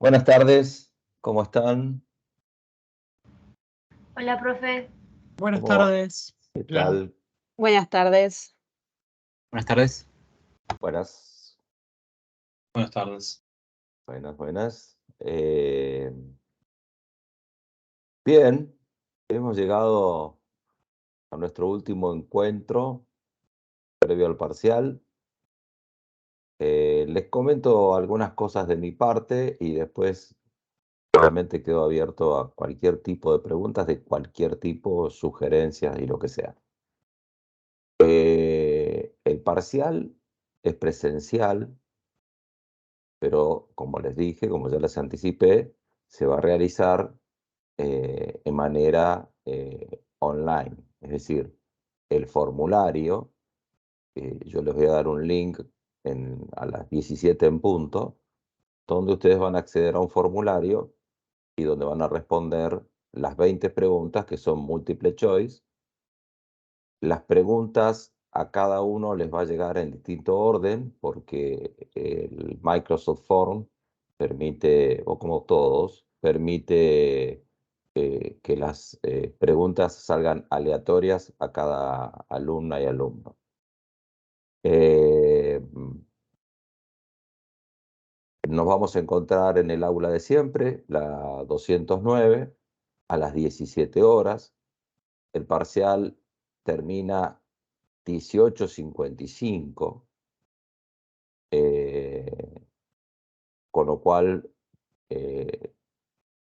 Buenas tardes, ¿cómo están? Hola, profe. Buenas ¿Cómo va? tardes. ¿Qué Hola. tal? Buenas tardes. Buenas tardes. Buenas, Buenas tardes. buenas. Bien, hemos llegado a nuestro último encuentro previo al parcial. Les comento algunas cosas de mi parte y después realmente quedo abierto a cualquier tipo de preguntas, de cualquier tipo, sugerencias y lo que sea. El parcial es presencial, pero como les dije, como ya les anticipé, se va a realizar de manera online. Es decir, el formulario, yo les voy a dar un link a las 17 en punto, donde ustedes van a acceder a un formulario y donde van a responder las 20 preguntas que son múltiple choice. Las preguntas a cada uno les va a llegar en distinto orden porque el Microsoft Form permite, o como todos, permite que las preguntas salgan aleatorias a cada alumna y alumno. Nos vamos a encontrar en el aula de siempre, la 209, a las 17 horas. El parcial termina 18:55, con lo cual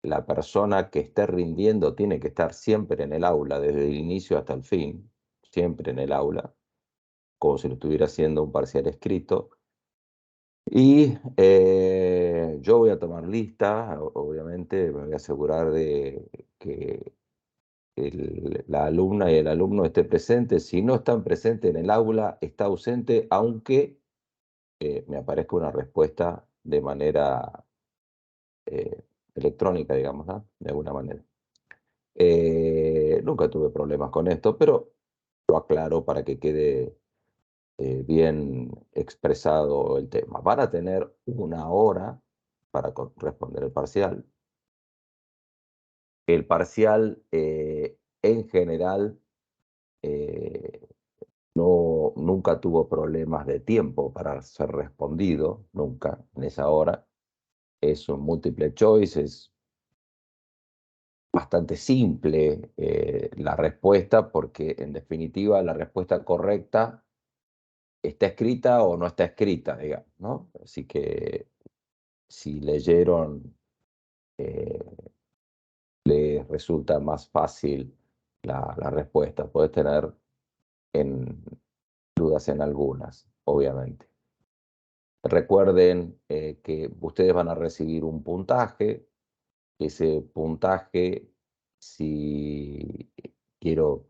la persona que esté rindiendo tiene que estar siempre en el aula, desde el inicio hasta el fin, siempre en el aula, como si lo estuviera haciendo un parcial escrito. Y yo voy a tomar lista, obviamente, me voy a asegurar de que la alumna y el alumno esté presente. Si no están presentes en el aula, está ausente, aunque me aparezca una respuesta de manera electrónica, digamos, ¿no? De alguna manera. Nunca tuve problemas con esto, pero lo aclaro para que quede bien expresado el tema. Van a tener 1 hora para responder el parcial. El parcial, en general, nunca tuvo problemas de tiempo para ser respondido, nunca, en esa hora. Es un múltiple choice, es bastante simple la respuesta, porque en definitiva la respuesta correcta está escrita o no está escrita, digamos, ¿no? Así que si leyeron, les resulta más fácil la respuesta. Puedes tener dudas en algunas, obviamente. Recuerden que ustedes van a recibir un puntaje. Ese puntaje, si quiero,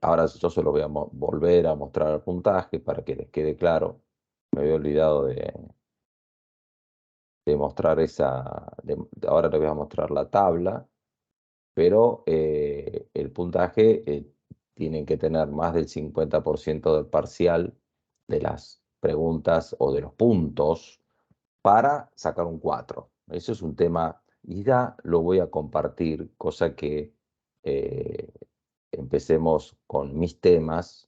ahora yo se lo voy a volver a mostrar el puntaje para que les quede claro. Me había olvidado de mostrar ahora les voy a mostrar la tabla, pero el puntaje tienen que tener más del 50% del parcial de las preguntas o de los puntos para sacar un 4. Eso es un tema, y ya lo voy a compartir, cosa que empecemos con mis temas,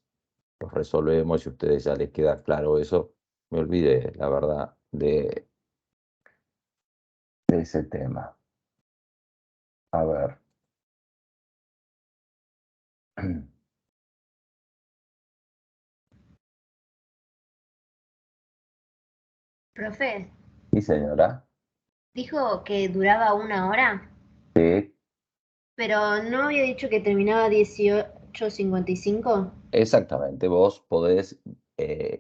los resolvemos y a ustedes ya les queda claro eso. Me olvidé, la verdad, de ese tema. A ver. Profe, Sí, señora. dijo que duraba 1 hora, Sí, pero ¿no había dicho que terminaba 18:55? exactamente. Vos podés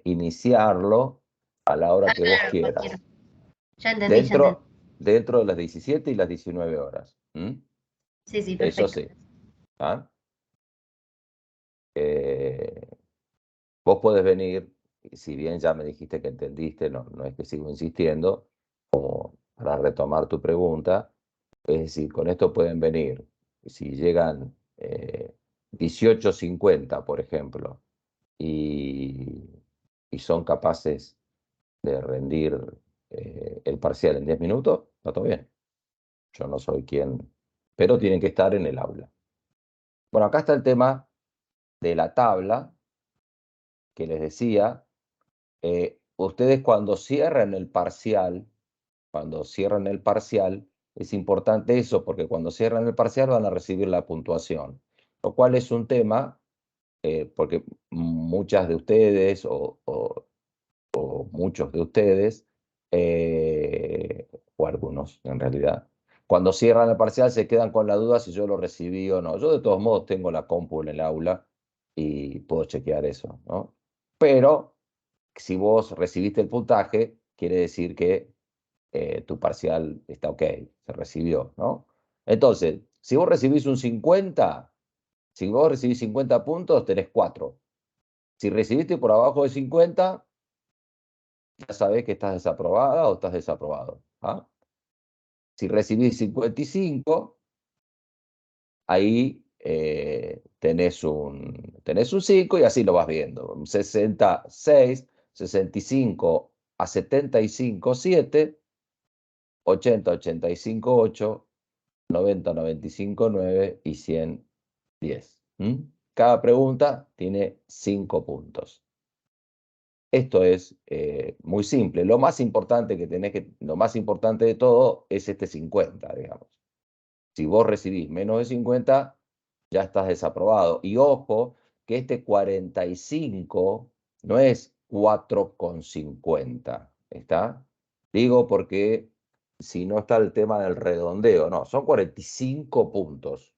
iniciarlo a la hora Ah, que vos claro, cualquiera. quieras, Ya entendí, ya entendí. dentro de las 17 y las 19 horas. Sí, sí, Eso perfecto. sí. ¿Ah? Eh, Vos podés venir, si bien ya me dijiste que entendiste, no es que sigo insistiendo, como para retomar tu pregunta, es decir, con esto pueden venir, si llegan 18:50, por ejemplo, y, y son capaces de rendir el parcial en 10 minutos, Está todo bien. Yo no soy quien, pero tienen que estar en el aula. Bueno, acá está el tema de la tabla que les decía. Ustedes cuando cierran el parcial, es importante eso, porque cuando cierran el parcial van a recibir la puntuación, lo cual es un tema, porque muchas de ustedes o muchos de ustedes, o algunos en realidad, cuando cierran el parcial se quedan con la duda si yo lo recibí o no. Yo de todos modos tengo la compu en el aula y puedo chequear eso, ¿no? Pero si vos recibiste el puntaje, quiere decir que tu parcial está ok, se recibió, ¿no? Entonces, si vos recibís un 50, si vos recibís 50 puntos, tenés 4. Si recibiste por abajo de 50, ya sabés que estás desaprobada o estás desaprobado. ¿Ah? Si recibís 55, ahí tenés un 5 y así lo vas viendo. 66, 65 a 75, 7, 80, 85, 8, 90, 95, 9 y 100, 10. Cada pregunta tiene 5 puntos. Esto es muy simple. Lo más importante lo más importante de todo es este 50, digamos. Si vos recibís menos de 50, ya estás desaprobado. Y ojo, que este 45 no es 4,50, ¿está? Digo porque si no está el tema del redondeo, no, son 45 puntos.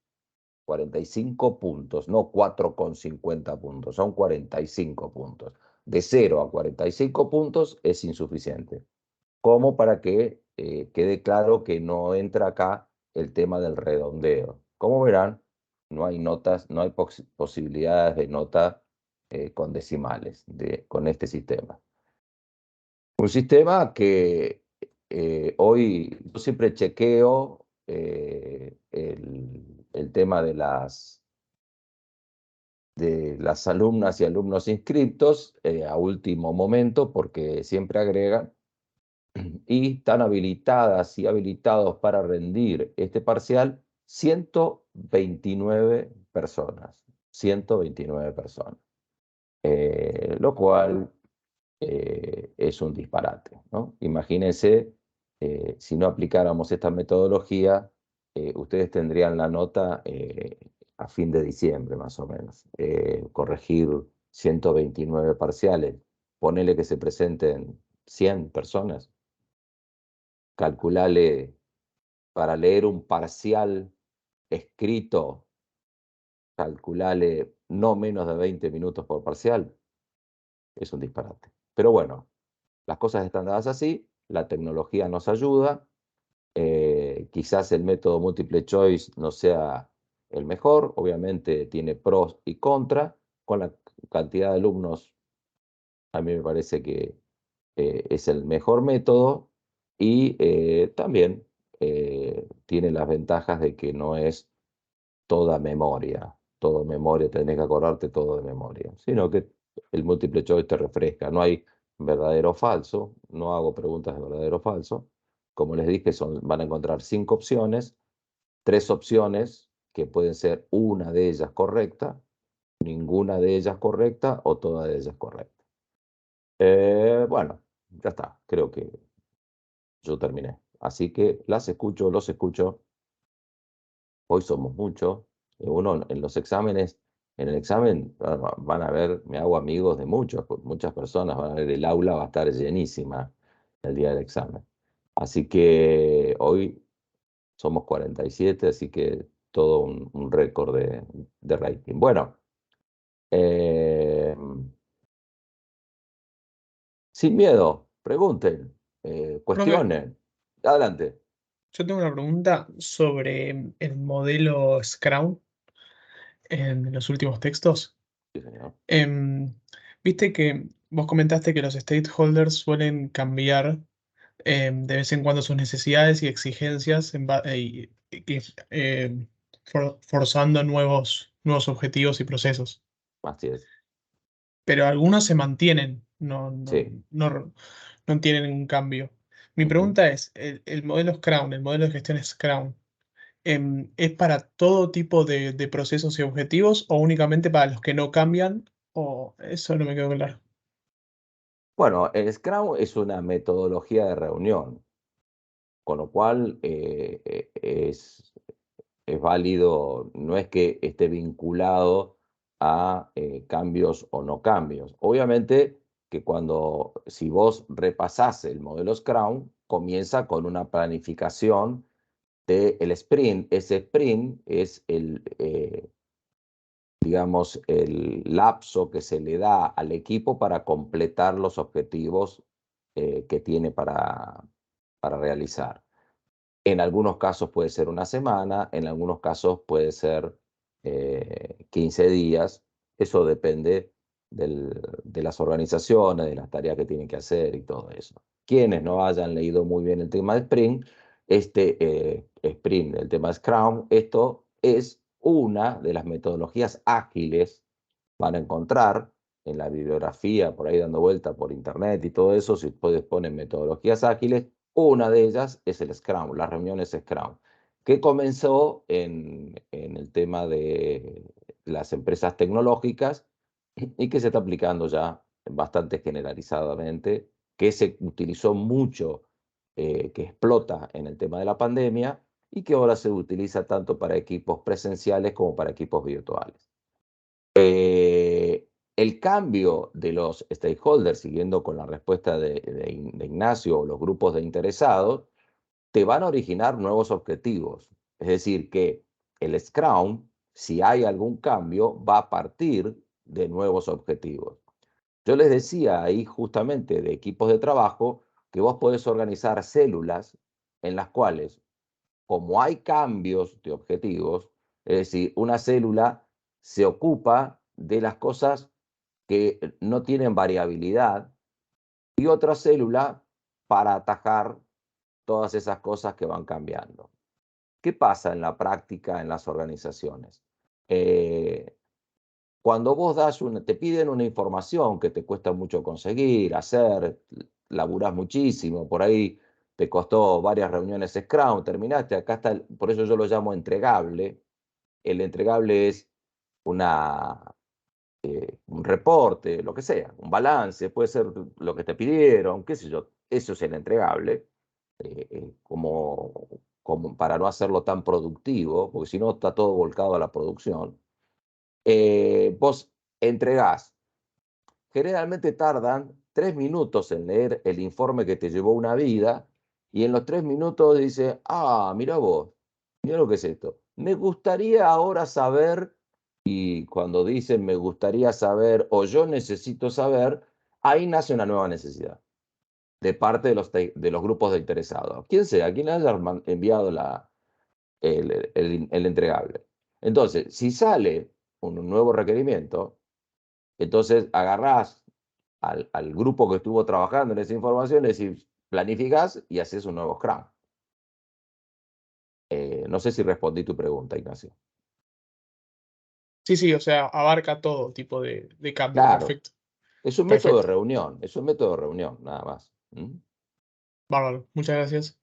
45 puntos, no 4,50 puntos, son 45 puntos. De 0 a 45 puntos es insuficiente. Como para que quede claro que no entra acá el tema del redondeo. Como verán, no hay notas, no hay posibilidades de nota con decimales con este sistema. Un sistema que hoy yo siempre chequeo el tema de las alumnas y alumnos inscriptos a último momento, porque siempre agregan y están habilitadas y habilitados para rendir este parcial 129 personas. 129 personas. Lo cual es un disparate, ¿no? Imagínense, si no aplicáramos esta metodología, ustedes tendrían la nota a fin de diciembre, más o menos. Corregir 129 parciales, ponele que se presenten 100 personas, calculale para leer un parcial escrito, calculale no menos de 20 minutos por parcial, es un disparate. Pero bueno, las cosas están dadas así, la tecnología nos ayuda, quizás el método múltiple choice no sea el mejor, obviamente tiene pros y contras, con la cantidad de alumnos a mí me parece que es el mejor método y también tiene las ventajas de que no es toda memoria, tenés que acordarte todo de memoria, sino que el múltiple choice te refresca, no hay verdadero o falso, no hago preguntas de verdadero o falso, como les dije, van a encontrar 5 opciones, 3 opciones que pueden ser una de ellas correcta, ninguna de ellas correcta o todas de ellas correcta. Bueno, ya está, creo que yo terminé. Así que los escucho. Hoy somos muchos. Uno en los exámenes, en el examen van a ver, me hago amigos de muchas personas, van a ver, el aula va a estar llenísima el día del examen. Así que hoy somos 47, así que todo un récord de rating. Bueno, sin miedo, pregunten, Profe, cuestionen. Adelante. yo tengo una pregunta sobre el modelo Scrum en los últimos textos. Sí, señor. Viste que vos comentaste que los stakeholders suelen cambiar de vez en cuando sus necesidades y exigencias forzando nuevos objetivos y procesos. Así es. Pero algunos se mantienen, no Sí. tienen un cambio. Mi Ujú. pregunta es, el modelo Scrum, el modelo de gestión Scrum, ¿es para todo tipo de procesos y objetivos o únicamente para los que no cambian? O eso no me quedó claro. Bueno, el Scrum es una metodología de reunión, con lo cual es válido, no es que esté vinculado a cambios o no cambios. Obviamente que si vos repasás el modelo Scrum, comienza con una planificación del sprint. Ese sprint es digamos, el lapso que se le da al equipo para completar los objetivos que tiene para realizar. En algunos casos puede ser una semana, en algunos casos puede ser 15 días. Eso depende de las organizaciones, de las tareas que tienen que hacer y todo eso. Quienes no hayan leído muy bien el tema de Sprint, Sprint, el tema de Scrum, esto es una de las metodologías ágiles. Van a encontrar en la bibliografía, por ahí dando vuelta por internet y todo eso, si ustedes ponen metodologías ágiles, una de ellas es el Scrum, las reuniones Scrum, que comenzó en el tema de las empresas tecnológicas y que se está aplicando ya bastante generalizadamente, que se utilizó mucho, que explota en el tema de la pandemia y que ahora se utiliza tanto para equipos presenciales como para equipos virtuales. El cambio de los stakeholders, siguiendo con la respuesta de Ignacio o los grupos de interesados, te van a originar nuevos objetivos. Es decir, que el Scrum, si hay algún cambio, va a partir de nuevos objetivos. Yo les decía ahí justamente de equipos de trabajo que vos podés organizar células en las cuales, como hay cambios de objetivos, es decir, una célula se ocupa de las cosas que no tienen variabilidad y otra célula para atajar todas esas cosas que van cambiando. ¿Qué pasa en la práctica en las organizaciones? Cuando vos te piden una información que te cuesta mucho conseguir, hacer, laburás muchísimo, por ahí te costó varias reuniones Scrum, terminaste, acá está, por eso yo lo llamo entregable. El entregable es un reporte, lo que sea, un balance, puede ser lo que te pidieron, qué sé yo, eso es el entregable, como para no hacerlo tan productivo, porque si no está todo volcado a la producción. Vos entregás, generalmente tardan 3 minutos en leer el informe que te llevó una vida y en los 3 minutos dice, mira vos, mira lo que es esto. Me gustaría ahora saber, y cuando dicen me gustaría saber o yo necesito saber, ahí nace una nueva necesidad de parte de los grupos de interesados. Quien sea, quien haya enviado el entregable. Entonces, si sale un nuevo requerimiento, entonces agarrás al grupo que estuvo trabajando en esa información, es decir, planificás y haces un nuevo Scrum. No sé si respondí tu pregunta, Ignacio. Sí, sí, o sea, abarca todo tipo de cambio, Claro, perfecto. es un método de Perfecto, reunión, es un método de reunión, nada más. ¿Mm? bárbaro, muchas gracias.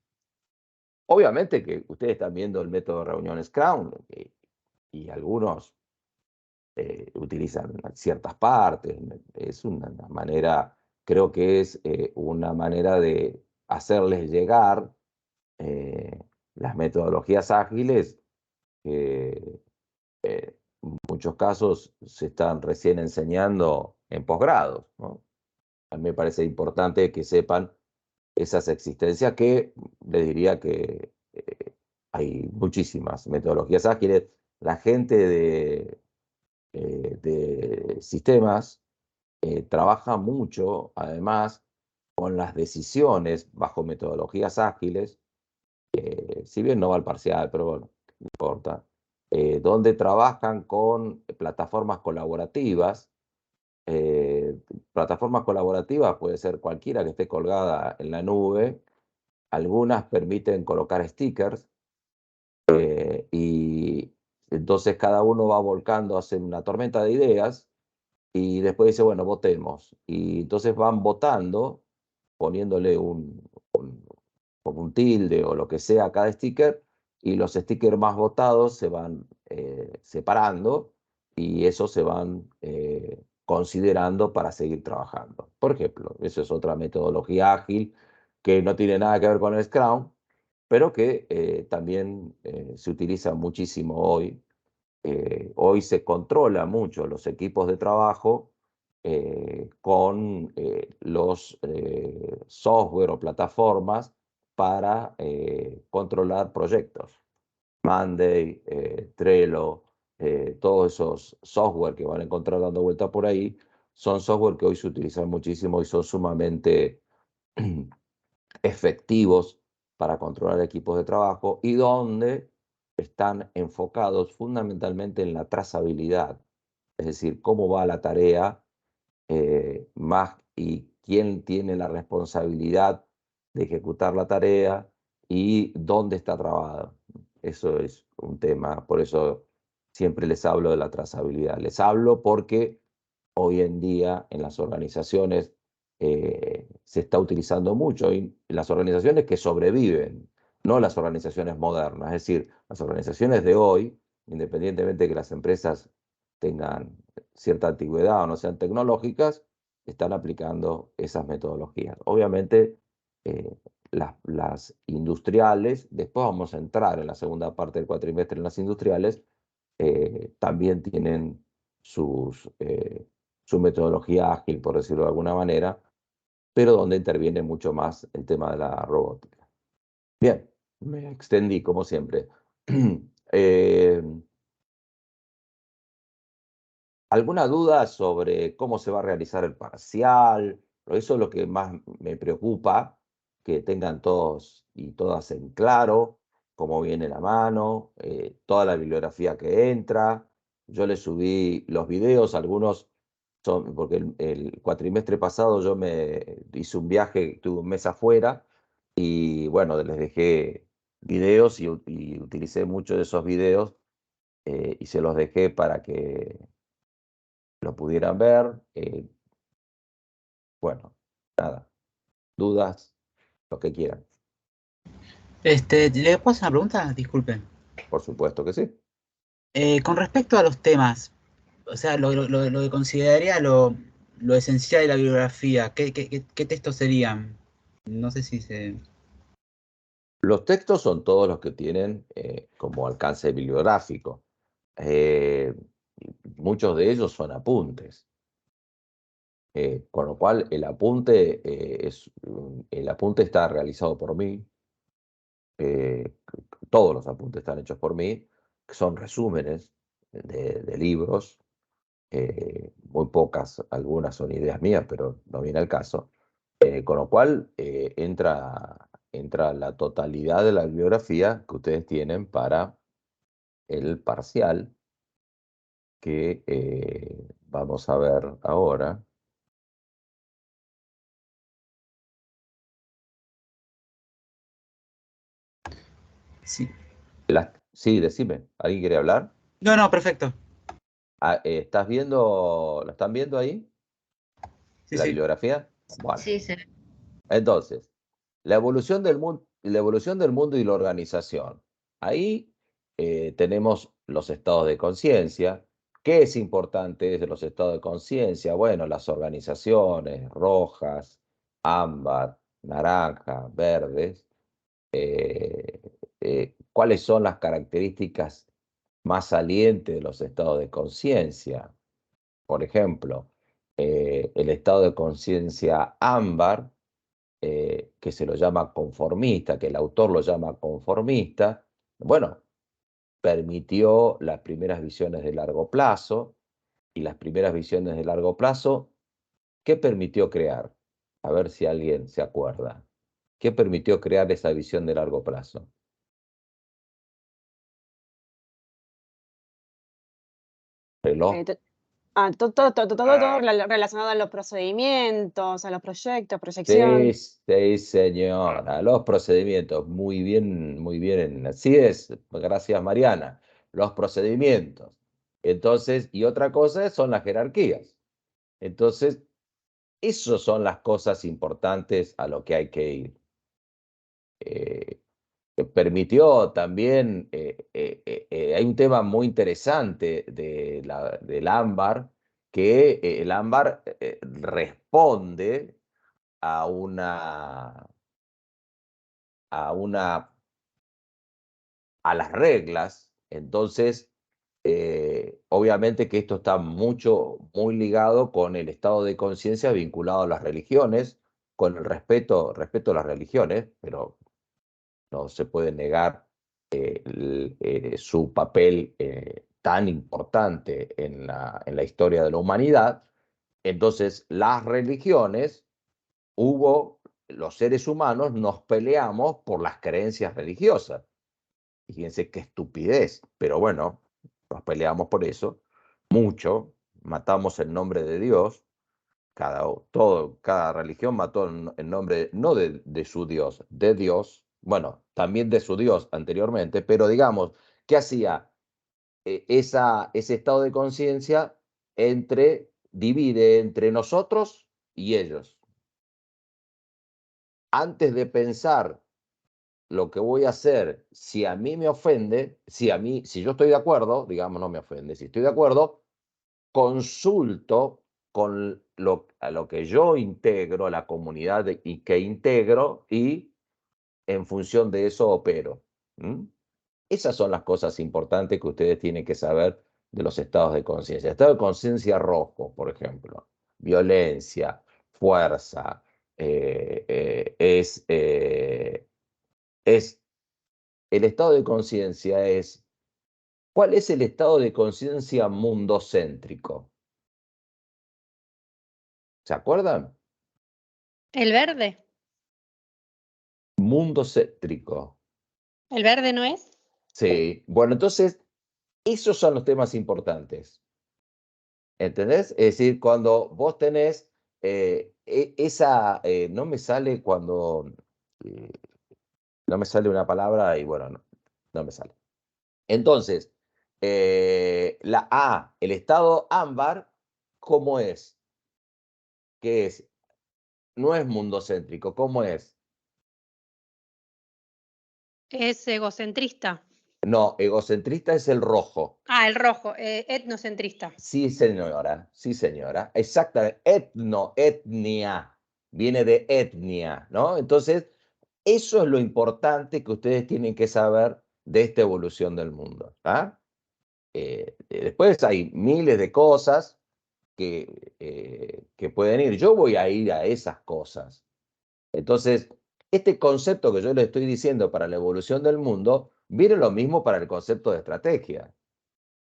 Obviamente que ustedes están viendo el método de reunión Scrum y algunos utilizan ciertas partes. Es una manera, creo que es una manera de hacerles llegar eh, las metodologías ágiles que en muchos casos se están recién enseñando en posgrados, ¿no? A mí me parece importante que sepan esas existencias que les diría que hay muchísimas metodologías ágiles. La gente de sistemas trabaja mucho, además, con las decisiones bajo metodologías ágiles, si bien no va al parcial, pero bueno, no importa, donde trabajan con plataformas colaborativas. Plataformas colaborativas puede ser cualquiera que esté colgada en la nube. Algunas permiten colocar stickers y entonces cada uno va volcando, hace una tormenta de ideas y después dice, bueno, votemos. Y entonces van votando, poniéndole como un tilde o lo que sea cada sticker, y los stickers más votados se van separando y esos se van considerando para seguir trabajando. Por ejemplo, eso es otra metodología ágil que no tiene nada que ver con el Scrum, pero que también se utiliza muchísimo hoy. Hoy se controla mucho los equipos de trabajo con los software o plataformas para controlar proyectos. Monday, Trello, todos esos software que van a encontrar dando vuelta por ahí, son software que hoy se utilizan muchísimo y son sumamente efectivos para controlar equipos de trabajo y donde están enfocados fundamentalmente en la trazabilidad, es decir, cómo va la tarea más y quién tiene la responsabilidad de ejecutar la tarea y dónde está trabado. Eso es un tema, por eso siempre les hablo de la trazabilidad. Les hablo porque hoy en día en las organizaciones se está utilizando mucho, y las organizaciones que sobreviven, no las organizaciones modernas, es decir, las organizaciones de hoy, independientemente de que las empresas tengan cierta antigüedad o no sean tecnológicas, están aplicando esas metodologías. Obviamente, las industriales, después vamos a entrar en la segunda parte del cuatrimestre en las industriales, también tienen su metodología ágil, por decirlo de alguna manera, pero donde interviene mucho más el tema de la robótica. Bien, me extendí como siempre. Eh, ¿Alguna duda sobre cómo se va a realizar el parcial? Eso es lo que más me preocupa, que tengan todos y todas en claro cómo viene la mano, toda la bibliografía que entra. Yo les subí los videos, algunos son, porque el cuatrimestre pasado yo me hice un viaje, tuve un mes afuera y bueno, les dejé videos y utilicé muchos de esos videos y se los dejé para que lo pudieran ver. Bueno, nada, dudas, lo que quieran. ¿Le puedo hacer una pregunta? Disculpe. Por supuesto que sí. Con respecto a los temas, o sea, lo que consideraría lo esencial de la bibliografía, ¿qué textos serían? No sé si se... Los textos son todos los que tienen como alcance bibliográfico. Eh, Muchos de ellos son apuntes. Con lo cual el el apunte está realizado por mí. Todos los apuntes están hechos por mí, que son resúmenes de libros. Muy pocas, algunas son ideas mías, pero no viene al caso. Con lo cual entra la totalidad de la bibliografía que ustedes tienen para el parcial que vamos a ver ahora. Sí. Sí, decime, ¿alguien quiere hablar? No, no, perfecto. ¿Están viendo ahí? Sí, ¿La sí. bibliografía? Bueno, Sí, sí. entonces, la evolución del mundo y la organización. Ahí tenemos los estados de conciencia. ¿Qué es importante de los estados de conciencia? Bueno, las organizaciones rojas, ámbar, naranja, verdes. eh, ¿Cuáles son las características más salientes de los estados de conciencia? Por ejemplo, el estado de conciencia ámbar, que se lo llama conformista, que el autor lo llama conformista, bueno, permitió las primeras visiones de largo plazo, y las primeras visiones de largo plazo, ¿qué permitió crear? A ver si alguien se acuerda. ¿Qué permitió crear esa visión de largo plazo? Reloj. Todo relacionado a los procedimientos, a los proyectos, Sí, proyección. sí, señora. Los procedimientos, muy bien. Así es, gracias Mariana. Los procedimientos. Entonces, y otra cosa son las jerarquías. Entonces, esas son las cosas importantes a lo que hay que ir. permitió también, hay un tema muy interesante del ámbar, que el ámbar responde a una a las reglas. Entonces, obviamente que esto está muy ligado con el estado de conciencia vinculado a las religiones, con el respeto a las religiones, pero no se puede negar su papel tan importante en la historia de la humanidad. Entonces, las religiones, los seres humanos nos peleamos por las creencias religiosas. Fíjense qué estupidez, pero bueno, nos peleamos por eso, mucho, matamos en nombre de Dios, cada religión mató en nombre, no de su Dios, de Dios, bueno, también de su Dios anteriormente, pero digamos, ¿qué hacía? Ese estado de conciencia divide entre nosotros y ellos. Antes de pensar lo que voy a hacer, si a mí me ofende, si yo estoy de acuerdo, digamos, no me ofende, si estoy de acuerdo, consulto a lo que yo integro, a la comunidad y que integro, y en función de eso opero. Esas son las cosas importantes que ustedes tienen que saber de los estados de conciencia. Estado de conciencia rojo, por ejemplo, violencia, fuerza, es el estado de conciencia es, ¿cuál es el estado de conciencia mundocéntrico? ¿Se acuerdan? El verde. Mundocéntrico. ¿El verde no es? Sí. Bueno, entonces, esos son los temas importantes. ¿Entendés? Es decir, cuando vos tenés no me sale no me sale una palabra y bueno, no me sale. Entonces, el estado ámbar, ¿cómo es? ¿Qué es? No es mundocéntrico, ¿cómo es? Es egocentrista. No, egocentrista es el rojo. Ah, el rojo, etnocentrista. Sí, señora, sí, señora. Exactamente, etnia, viene de etnia, ¿no? Entonces, eso es lo importante que ustedes tienen que saber de esta evolución del mundo. Después hay miles de cosas que pueden ir. Yo voy a ir a esas cosas. Entonces, este concepto que yo les estoy diciendo para la evolución del mundo, viene lo mismo para el concepto de estrategia.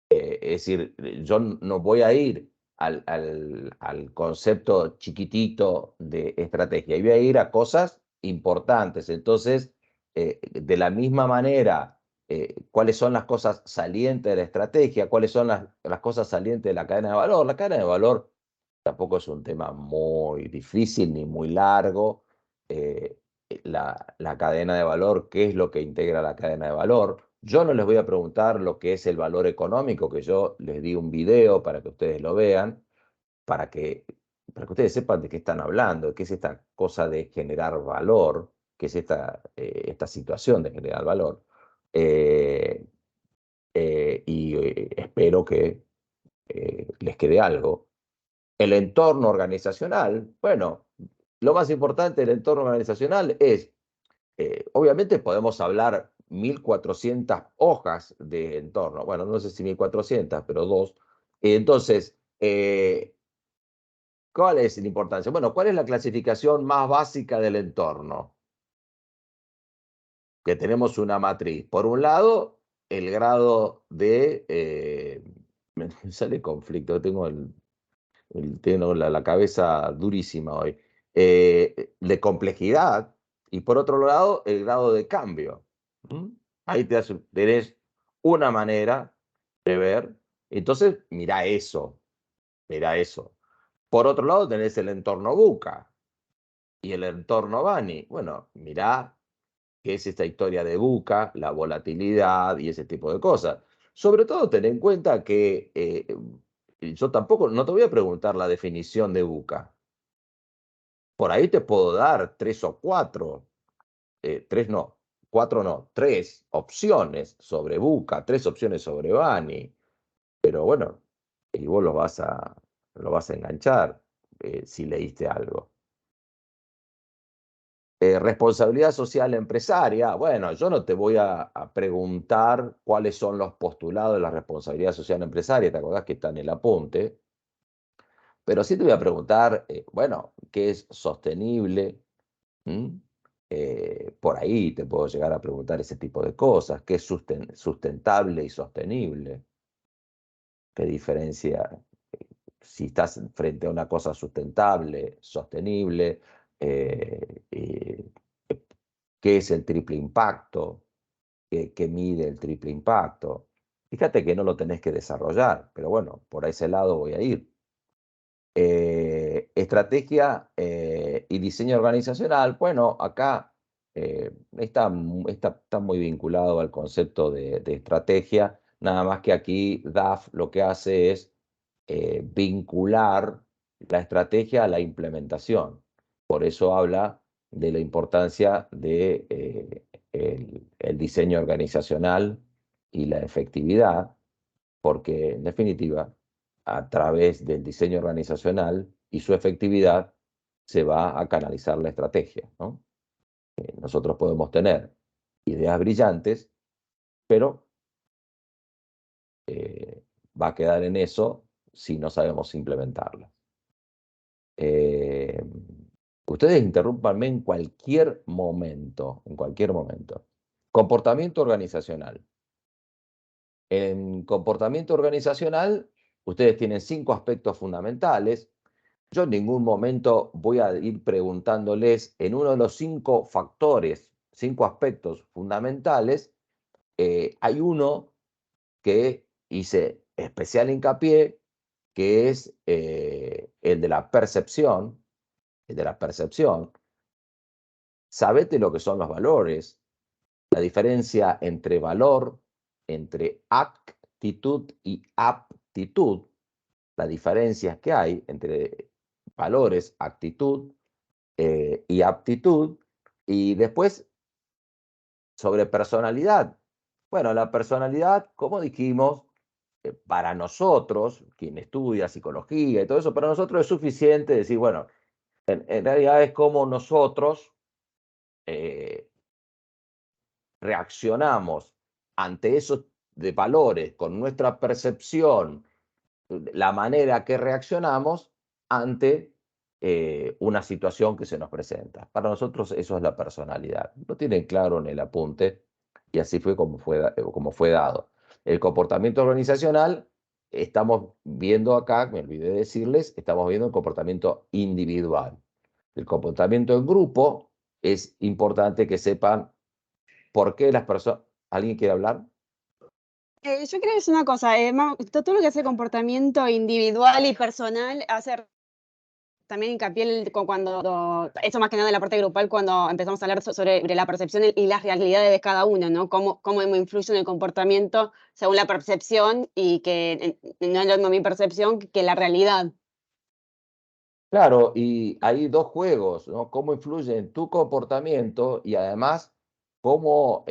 Es decir, yo no voy a ir al concepto chiquitito de estrategia, y voy a ir a cosas importantes. Entonces, de la misma manera, cuáles son las cosas salientes de la estrategia, cuáles son las cosas salientes de la cadena de valor. La cadena de valor tampoco es un tema muy difícil ni muy largo. La cadena de valor, ¿qué es lo que integra la cadena de valor? Yo no les voy a preguntar lo que es el valor económico, que yo les di un video para que ustedes lo vean, para que ustedes sepan de qué están hablando, qué es esta cosa de generar valor, qué es esta situación de generar valor. Espero que les quede algo. El entorno organizacional, bueno, lo más importante del entorno organizacional es, obviamente podemos hablar 1400 hojas de entorno, bueno, no sé si 1400, pero dos. Entonces, ¿cuál es la importancia? Bueno, ¿cuál es la clasificación más básica del entorno? Que tenemos una matriz. Por un lado, el grado de... me sale conflicto, tengo la cabeza durísima hoy, de complejidad, y por otro lado, el grado de cambio. Ahí tenés una manera de ver. Entonces, mira eso, mira eso. Por otro lado, tenés el entorno VUCA y el entorno Bani. Bueno, mirá qué es esta historia de VUCA, la volatilidad y ese tipo de cosas. Sobre todo, ten en cuenta que yo tampoco, no te voy a preguntar la definición de VUCA. Por ahí te puedo dar 3 o 4, 3 no, 4 no, 3 opciones sobre Buca, 3 opciones sobre Bani, pero bueno, y vos lo vas a enganchar si leíste algo. Responsabilidad social empresaria. Bueno, yo no te voy a preguntar cuáles son los postulados de la responsabilidad social empresaria, ¿te acordás que está en el apunte? Pero sí te voy a preguntar, bueno, ¿qué es sostenible? Por ahí te puedo llegar a preguntar ese tipo de cosas. ¿Qué es sustentable y sostenible? ¿Qué diferencia? Si estás frente a una cosa sustentable, sostenible, ¿qué es el triple impacto? ¿Qué mide el triple impacto? Fíjate que no lo tenés que desarrollar, pero bueno, por ese lado voy a ir. Estrategia y diseño organizacional. Bueno, acá está muy vinculado al concepto de estrategia, nada más que aquí DAF lo que hace es vincular la estrategia a la implementación. Por eso habla de la importancia de el diseño organizacional y la efectividad, porque en definitiva, a través del diseño organizacional y su efectividad, se va a canalizar la estrategia, ¿no? Nosotros podemos tener ideas brillantes, pero va a quedar en eso si no sabemos implementarlas. Ustedes interrúmpanme en cualquier momento, en cualquier momento. Comportamiento organizacional. En comportamiento organizacional, ustedes tienen 5 aspectos fundamentales. Yo en ningún momento voy a ir preguntándoles en uno de los 5 factores, 5 aspectos fundamentales. Hay uno que hice especial hincapié, que es el de la percepción. El de la percepción. Sabete lo que son los valores, la diferencia entre valor, entre actitud y aptitud, las diferencias que hay entre valores, actitud y aptitud. Y después, sobre personalidad. Bueno, la personalidad, como dijimos, para nosotros, quien estudia psicología y todo eso, para nosotros es suficiente decir, bueno, en realidad es como nosotros reaccionamos ante esos de valores con nuestra percepción, la manera que reaccionamos ante una situación que se nos presenta. Para nosotros eso es la personalidad. Lo tienen claro en el apunte y así fue como fue dado. El comportamiento organizacional, estamos viendo acá, me olvidé de decirles, estamos viendo el comportamiento individual. El comportamiento en grupo es importante que sepan por qué las personas... ¿Alguien quiere hablar? Yo quería decir una cosa, todo lo que hace comportamiento individual y personal hace también hincapié cuando, eso más que nada en la parte grupal, cuando empezamos a hablar sobre la percepción y las realidades de cada uno, ¿no? Cómo influye en el comportamiento según la percepción y que no es lo mismo mi percepción que la realidad. Claro, y hay 2 juegos, ¿no? Cómo influye en tu comportamiento y además cómo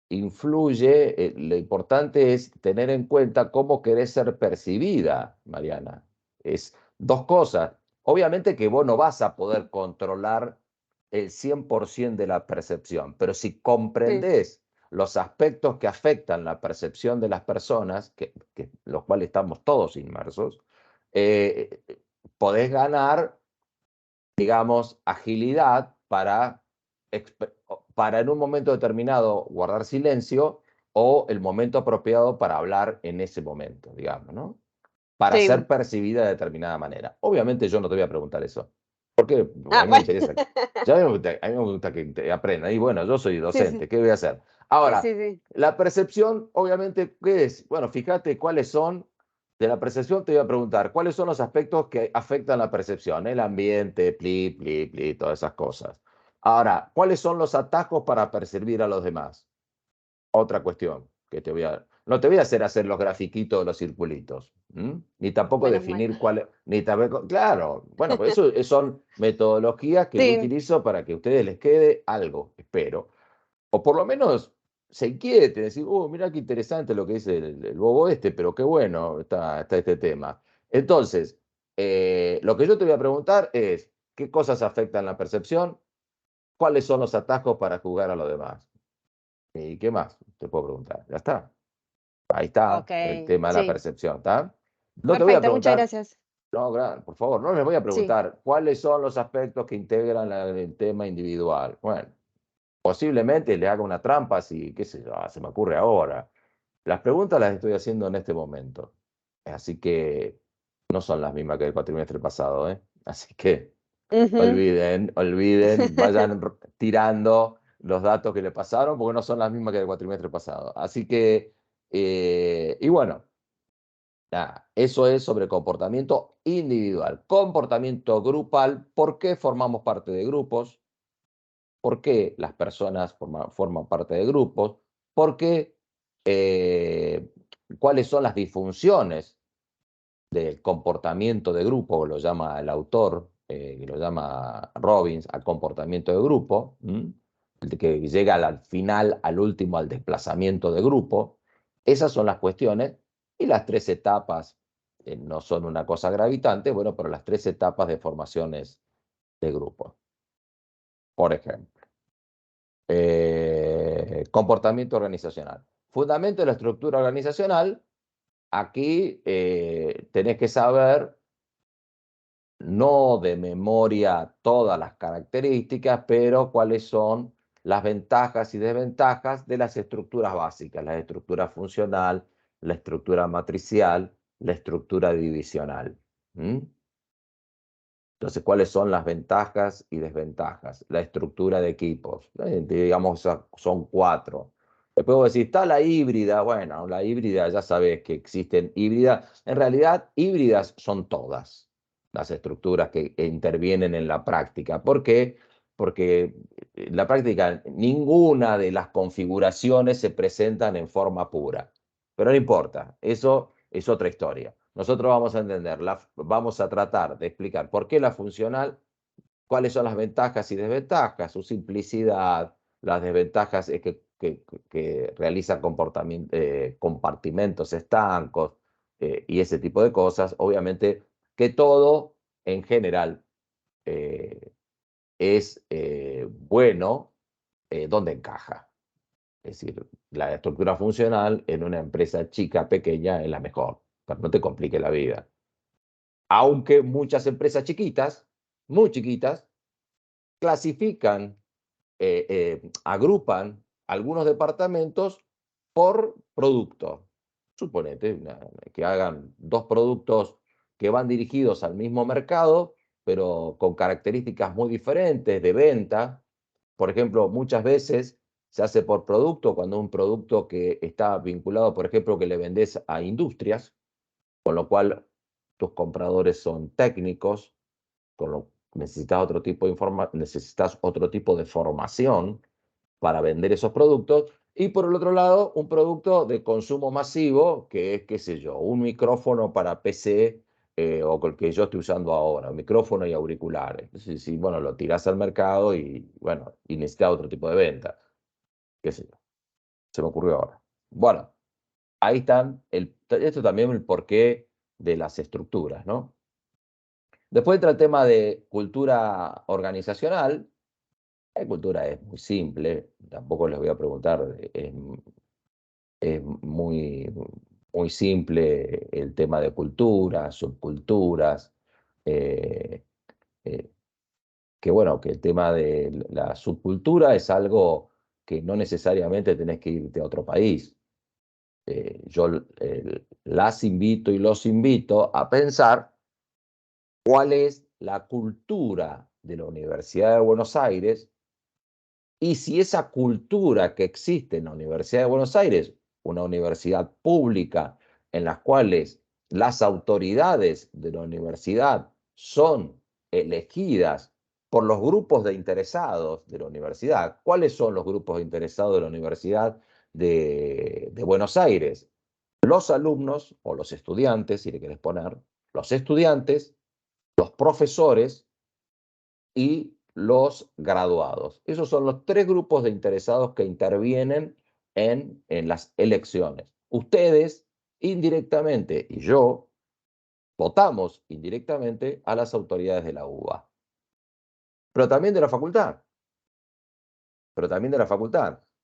influye, lo importante es tener en cuenta cómo querés ser percibida, Mariana. Es 2 cosas. Obviamente que vos no vas a poder controlar el 100% de la percepción, pero si comprendés los aspectos que afectan la percepción de las personas, los cuales estamos todos inmersos, podés ganar, digamos, agilidad para en un momento determinado guardar silencio o el momento apropiado para hablar en ese momento, digamos, ¿no? Para Sí. ser percibida de determinada manera. Obviamente yo no te voy a preguntar eso. Porque a mí me Bueno. interesa. A mí me gusta que te aprenda. Y bueno, yo soy docente, Sí. ¿qué voy a hacer? Ahora, Sí. la percepción, obviamente, ¿qué es? Bueno, fíjate cuáles son, de la percepción te voy a preguntar, ¿cuáles son los aspectos que afectan la percepción? El ambiente, todas esas cosas. Ahora, ¿cuáles son los atajos para percibir a los demás? Otra cuestión que te voy a... no te voy a hacer los grafiquitos de los circulitos, ni tampoco Menos mal. definir cuál, ni tampoco, claro, bueno, pues eso son metodologías que yo Sí. utilizo para que a ustedes les quede algo, espero. O por lo menos se inquieten, decir, mira qué interesante lo que dice el bobo este, pero qué bueno está este tema. Entonces, lo que yo te voy a preguntar es, ¿qué cosas afectan la percepción? ¿Cuáles son los atajos para jugar a lo demás? ¿Y qué más? Te puedo preguntar. Ya está. Ahí está Ok, el tema de la sí. percepción, ¿está? No te voy a Perfecto, muchas preguntar, gracias. no, por favor, no les voy a Sí. preguntar cuáles son los aspectos que integran el tema individual. Bueno, posiblemente le haga una trampa si, qué sé yo, se me ocurre ahora. Las preguntas las estoy haciendo en este momento. Así que no son las mismas que el cuatrimestre pasado, ¿eh? Así que Ujú. olviden, vayan tirando los datos que le pasaron porque no son las mismas que el cuatrimestre pasado. Así que, y bueno, nada, eso es sobre comportamiento individual. Comportamiento grupal, ¿por qué formamos parte de grupos? ¿Por qué las personas forman parte de grupos? ¿Por qué? ¿Cuáles son las disfunciones del comportamiento de grupo? Lo llama el autor, lo llama Robbins, al comportamiento de grupo, que llega al final, al último, al desplazamiento de grupo. Esas son las cuestiones y las 3 etapas no son una cosa gravitante, bueno, pero las 3 etapas de formaciones de grupo. Por ejemplo, comportamiento organizacional. Fundamento de la estructura organizacional. Aquí tenés que saber, no de memoria todas las características, pero cuáles son las ventajas y desventajas de las estructuras básicas, la estructura funcional, la estructura matricial, la estructura divisional. Entonces, ¿cuáles son las ventajas y desventajas? La estructura de equipos, digamos, son 4. Después vos decís, está la híbrida. Bueno, la híbrida, ya sabés que existen híbridas. En realidad, híbridas son todas las estructuras que intervienen en la práctica. ¿Por qué? Porque en la práctica ninguna de las configuraciones se presentan en forma pura. Pero no importa, eso es otra historia. Nosotros vamos a entender, vamos a tratar de explicar por qué la funcional, cuáles son las ventajas y desventajas, su simplicidad, las desventajas es que realiza compartimentos estancos y ese tipo de cosas. Obviamente que todo en general es bueno donde encaja. Es decir, la estructura funcional en una empresa chica, pequeña, es la mejor, pero no te complique la vida. Aunque muchas empresas chiquitas, muy chiquitas, clasifican, agrupan algunos departamentos por producto. Suponete que hagan 2 productos que van dirigidos al mismo mercado, pero con características muy diferentes de venta. Por ejemplo, muchas veces se hace por producto cuando un producto que está vinculado, por ejemplo, que le vendés a industrias, con lo cual tus compradores son técnicos, con lo necesitas necesitas otro tipo de formación para vender esos productos. Y por el otro lado, un producto de consumo masivo, que es, qué sé yo, un micrófono para PC o el que yo estoy usando ahora, micrófono y auriculares. Entonces, sí, bueno, lo tirás al mercado y, bueno, y necesitas otro tipo de venta. Qué sé yo. Se me ocurrió ahora. Bueno, ahí están, esto también el porqué de las estructuras, ¿no? Después entra el tema de cultura organizacional. La cultura es muy simple, tampoco les voy a preguntar, es muy, muy simple el tema de culturas, subculturas, eh, eh, que bueno, que el tema de la subcultura es algo que no necesariamente tenés que irte a otro país. Yo las invito y los invito a pensar cuál es la cultura de la Universidad de Buenos Aires y si esa cultura que existe en la Universidad de Buenos Aires, una universidad pública en las cuales las autoridades de la universidad son elegidas por los grupos de interesados de la universidad. ¿Cuáles son los grupos de interesados de la Universidad de Buenos Aires? los alumnos o los estudiantes, si le querés poner, los estudiantes, los profesores y los graduados. Esos son los 3 grupos de interesados que intervienen en las elecciones. Ustedes indirectamente y yo votamos indirectamente a las autoridades de la UBA. Pero también de la facultad.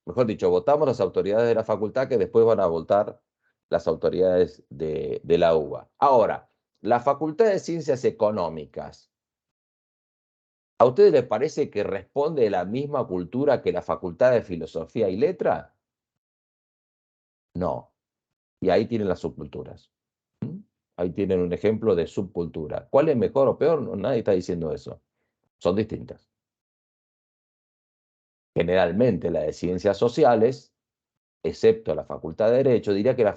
Mejor dicho, votamos las autoridades de la facultad que después van a votar las autoridades de la UBA. Ahora, la Facultad de Ciencias Económicas, ¿a ustedes les parece que responde a la misma cultura que la Facultad de Filosofía y Letras? No. Y ahí tienen las subculturas. Ahí tienen un ejemplo de subcultura. ¿Cuál es mejor o peor? No, nadie está diciendo eso. Son distintas. Generalmente la de Ciencias Sociales, excepto la Facultad de Derecho, diría que la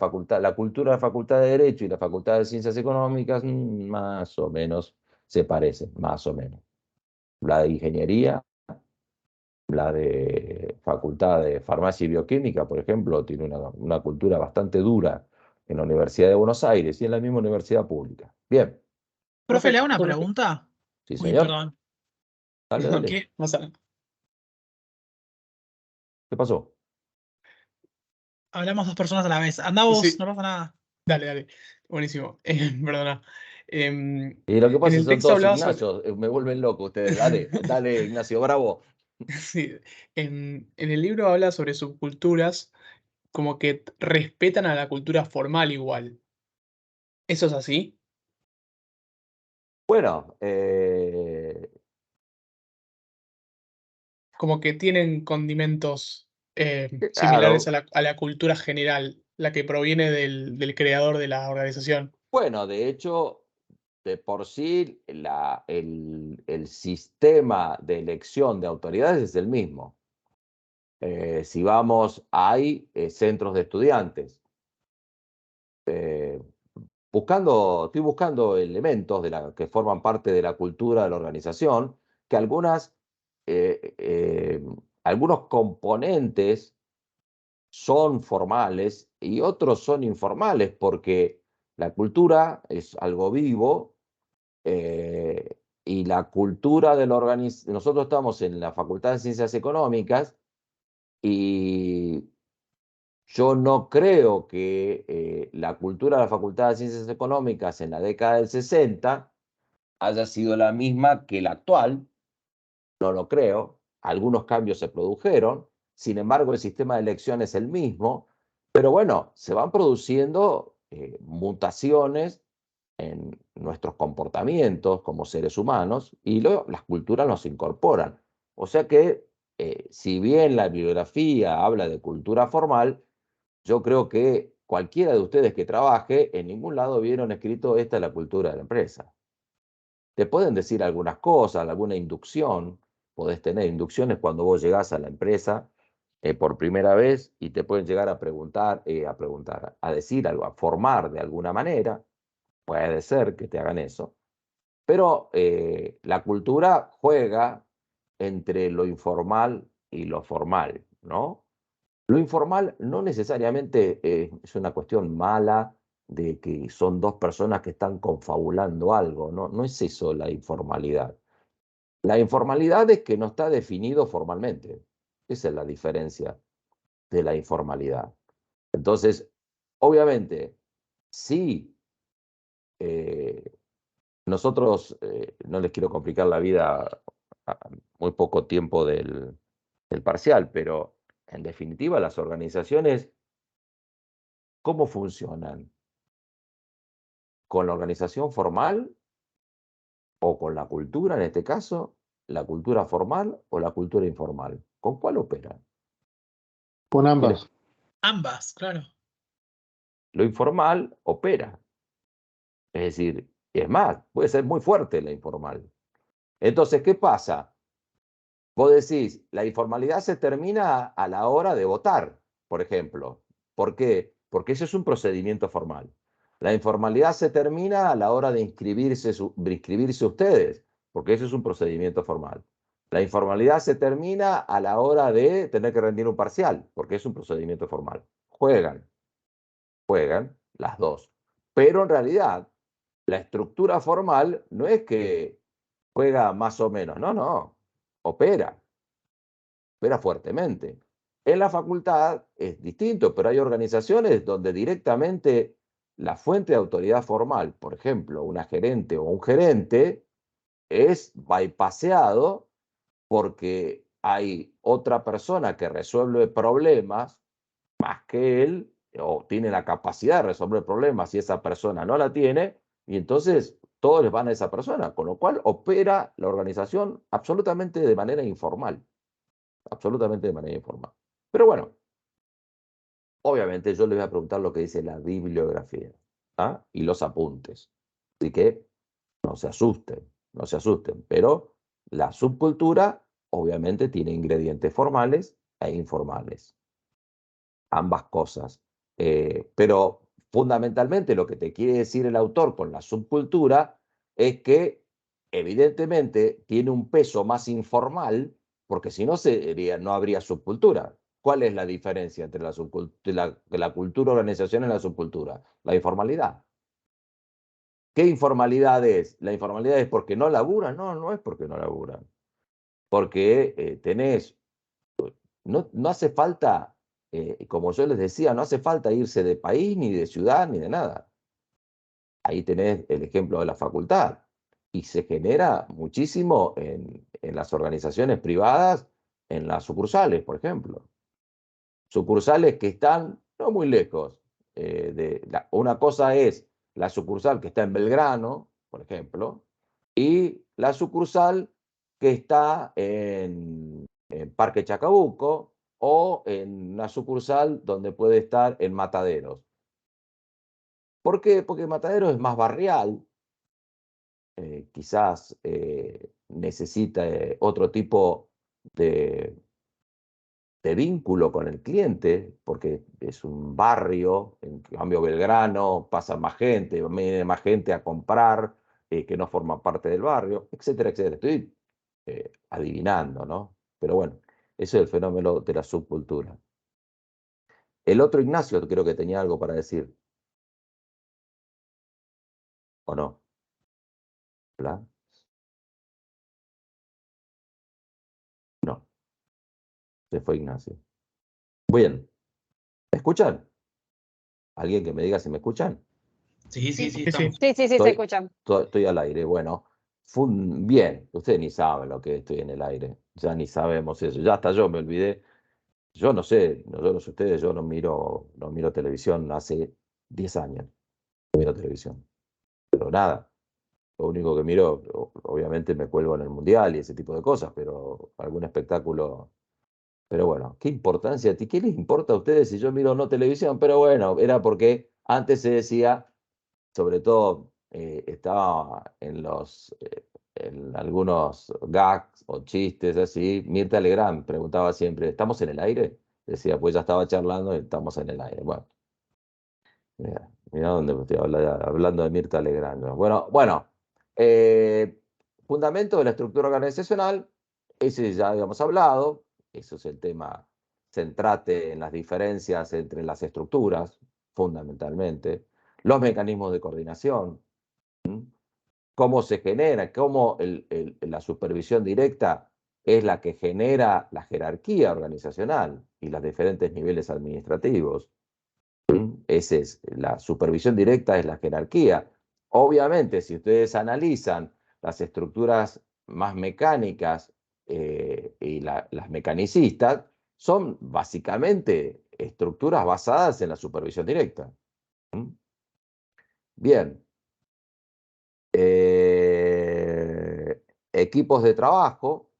cultura de la Facultad de Derecho y la Facultad de Ciencias Económicas más o menos se parecen, más o menos. La de Ingeniería, la de Facultad de Farmacia y Bioquímica, por ejemplo, tiene una cultura bastante dura en la Universidad de Buenos Aires y en la misma universidad pública. Bien. Profe, le hago una pregunta. Sí, Uy, señor. perdón. Dale, dale. ¿Qué? ¿Qué pasó? Hablamos 2 personas a la vez. Anda vos, Sí. no pasa nada. Dale. Buenísimo. Perdona. Y lo que En pasa es el que son texto todos hablaba sobre... Ignacios, me vuelven loco ustedes. Dale, dale, Ignacio, bravo. Sí, en el libro habla sobre subculturas como que respetan a la cultura formal igual. ¿Eso es así? Bueno, Como que tienen condimentos similares claro. a la cultura general, la que proviene del creador de la organización. Bueno, de hecho, de por sí, el sistema de elección de autoridades es el mismo. Si vamos, hay centros de estudiantes. Estoy buscando elementos que forman parte de la cultura de la organización, que algunos componentes son formales y otros son informales, porque la cultura es algo vivo y la cultura de la organización. Nosotros estamos en la Facultad de Ciencias Económicas y yo no creo que la cultura de la Facultad de Ciencias Económicas en la década del 60 haya sido la misma que la actual. No lo creo. Algunos cambios se produjeron. Sin embargo, el sistema de elección es el mismo. Pero bueno, se van produciendo mutaciones en nuestros comportamientos como seres humanos y luego las culturas nos incorporan. O sea que, si bien la bibliografía habla de cultura formal, yo creo que cualquiera de ustedes que trabaje, en ningún lado vieron escrito esta es la cultura de la empresa. Te pueden decir algunas cosas, alguna inducción, podés tener inducciones cuando vos llegás a la empresa por primera vez y te pueden llegar a preguntar, a decir algo, a formar de alguna manera, puede ser que te hagan eso, pero la cultura juega entre lo informal y lo formal, ¿no? Lo informal no necesariamente es una cuestión mala de que son 2 personas que están confabulando algo, no, no es eso la informalidad. La informalidad es que no está definido formalmente. Esa es la diferencia de la informalidad. Entonces, obviamente, si nosotros, no les quiero complicar la vida a muy poco tiempo del parcial, pero en definitiva las organizaciones, ¿cómo funcionan? ¿Con la organización formal o con la cultura, en este caso, la cultura formal o la cultura informal? ¿Con cuál operan? Con ambas. Ambas, claro. Lo informal opera. Es decir, es más, puede ser muy fuerte la informal. Entonces, ¿qué pasa? Vos decís, la informalidad se termina a la hora de votar, por ejemplo. ¿Por qué? Porque ese es un procedimiento formal. La informalidad se termina a la hora de inscribirse ustedes, porque ese es un procedimiento formal. La informalidad se termina a la hora de tener que rendir un parcial, porque es un procedimiento formal. Juegan. las dos. Pero en realidad, la estructura formal no es que juega más o menos, no, opera fuertemente. En la facultad es distinto, pero hay organizaciones donde directamente la fuente de autoridad formal, por ejemplo, una gerente o un gerente, es bypaseado porque hay otra persona que resuelve problemas más que él, o tiene la capacidad de resolver problemas y esa persona no la tiene, y entonces todos les van a esa persona, con lo cual opera la organización absolutamente de manera informal. Absolutamente de manera informal. Pero bueno, obviamente yo les voy a preguntar lo que dice la bibliografía, ¿ah? Y los apuntes. Así que no se asusten. Pero la subcultura obviamente tiene ingredientes formales e informales. Ambas cosas. Pero fundamentalmente lo que te quiere decir el autor con la subcultura es que evidentemente tiene un peso más informal, porque si no, no habría subcultura. ¿Cuál es la diferencia entre la cultura organizacional y la subcultura? La informalidad. ¿Qué informalidad es? La informalidad es porque no laburan. No es porque no laburan. Porque no hace falta, como yo les decía, no hace falta irse de país, ni de ciudad, ni de nada. Ahí tenés el ejemplo de la facultad. Y se genera muchísimo en las organizaciones privadas, en las sucursales, por ejemplo. Sucursales que están no muy lejos. Una cosa es la sucursal que está en Belgrano, por ejemplo, y la sucursal que está en Parque Chacabuco o en una sucursal donde puede estar en Mataderos. ¿Por qué? Porque Mataderos es más barrial, quizás necesita otro tipo de vínculo con el cliente, porque es un barrio, en cambio Belgrano pasa más gente, viene más gente a comprar que no forma parte del barrio, etcétera, etcétera. Estoy adivinando, ¿no? Pero bueno, eso es el fenómeno de la subcultura. El otro Ignacio creo que tenía algo para decir. ¿O no? ¿Hola? No, se fue Ignacio. Bien, ¿me escuchan? ¿Alguien que me diga si me escuchan? Sí, Sí. estamos. Sí, se Estoy- escuchan. Estoy al aire, bueno. Bien, ustedes ni saben lo que estoy en el aire, ya ni sabemos eso, ya hasta yo me olvidé. Yo no sé, yo no sé ustedes, yo no miro televisión hace 10 años, no miro televisión, pero nada. Lo único que miro, obviamente me cuelgo en el mundial y ese tipo de cosas, pero algún espectáculo. Pero bueno, ¿qué importancia? ¿Qué les importa a ustedes si yo miro no televisión? Pero bueno, era porque antes se decía, sobre todo estaba en algunos gags o chistes así, Mirta Legrand preguntaba siempre, ¿estamos en el aire? Decía, pues ya estaba charlando y estamos en el aire. Bueno, mira dónde me estoy hablando de Mirta Legrand, ¿no? Bueno, eh, fundamento de la estructura organizacional, ese ya habíamos hablado, eso es el tema, centrate en las diferencias entre las estructuras, fundamentalmente, los mecanismos de coordinación, cómo se genera, cómo la supervisión directa es la que genera la jerarquía organizacional y los diferentes niveles administrativos. La supervisión directa es la jerarquía. Obviamente, si ustedes analizan las estructuras más mecánicas y las mecanicistas, son básicamente estructuras basadas en la supervisión directa. Bien. Equipos de trabajo.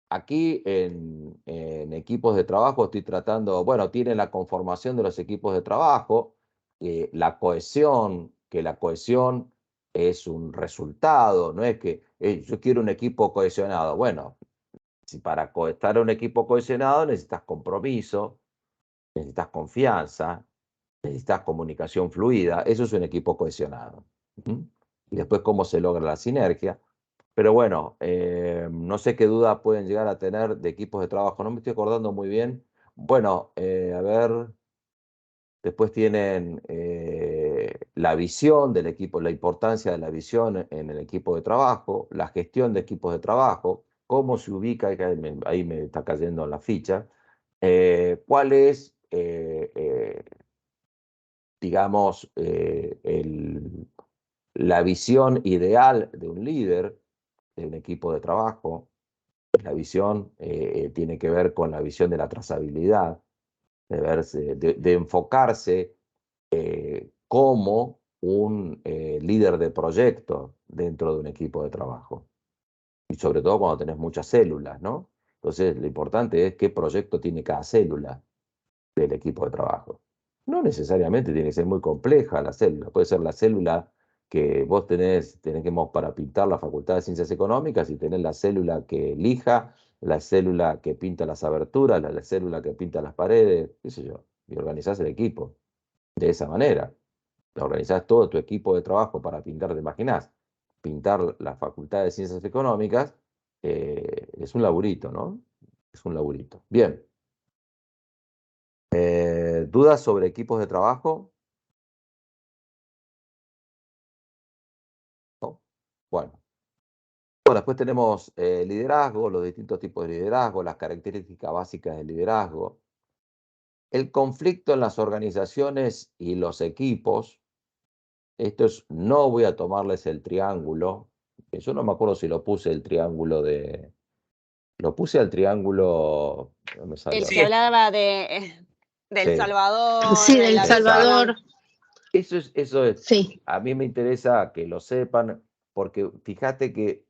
Aquí en equipos de trabajo estoy tratando, bueno, tienen la conformación de los equipos de trabajo, la cohesión, que la cohesión es un resultado, no es que yo quiero un equipo cohesionado. Bueno, si para estar un equipo cohesionado necesitas compromiso, necesitas confianza, necesitas comunicación fluida, eso es un equipo cohesionado. Y después cómo se logra la sinergia. Pero bueno, no sé qué duda pueden llegar a tener de equipos de trabajo, no me estoy acordando muy bien. Bueno, a ver, después tienen la visión del equipo, la importancia de la visión en el equipo de trabajo, la gestión de equipos de trabajo, cómo se ubica, que ahí me está cayendo en la ficha, cuál es, digamos, la visión ideal de un líder de un equipo de trabajo. La visión tiene que ver con la visión de la trazabilidad, de enfocarse como un líder de proyecto dentro de un equipo de trabajo. Y sobre todo cuando tenés muchas células, ¿no? Entonces, lo importante es qué proyecto tiene cada célula del equipo de trabajo. No necesariamente tiene que ser muy compleja la célula. Puede ser la célula que vos tenés para pintar la Facultad de Ciencias Económicas y tenés la célula que lija, la célula que pinta las aberturas, la célula que pinta las paredes, qué sé yo. Y organizás el equipo de esa manera. Organizás todo tu equipo de trabajo para pintar, ¿te imaginás? Pintar la Facultad de Ciencias Económicas es un laburito, ¿no? Es un laburito. Bien. ¿Dudas sobre equipos de trabajo? ¿No? Bueno. Después tenemos liderazgo, los distintos tipos de liderazgo, las características básicas del liderazgo. El conflicto en las organizaciones y los equipos. No voy a tomarles el triángulo. Yo no me acuerdo si lo puse el triángulo de... Lo puse al triángulo... No me sale El ahora. que hablaba de del Sí. Salvador. Sí, de del la Salvador. Eso es. Sí. A mí me interesa que lo sepan, porque fíjate que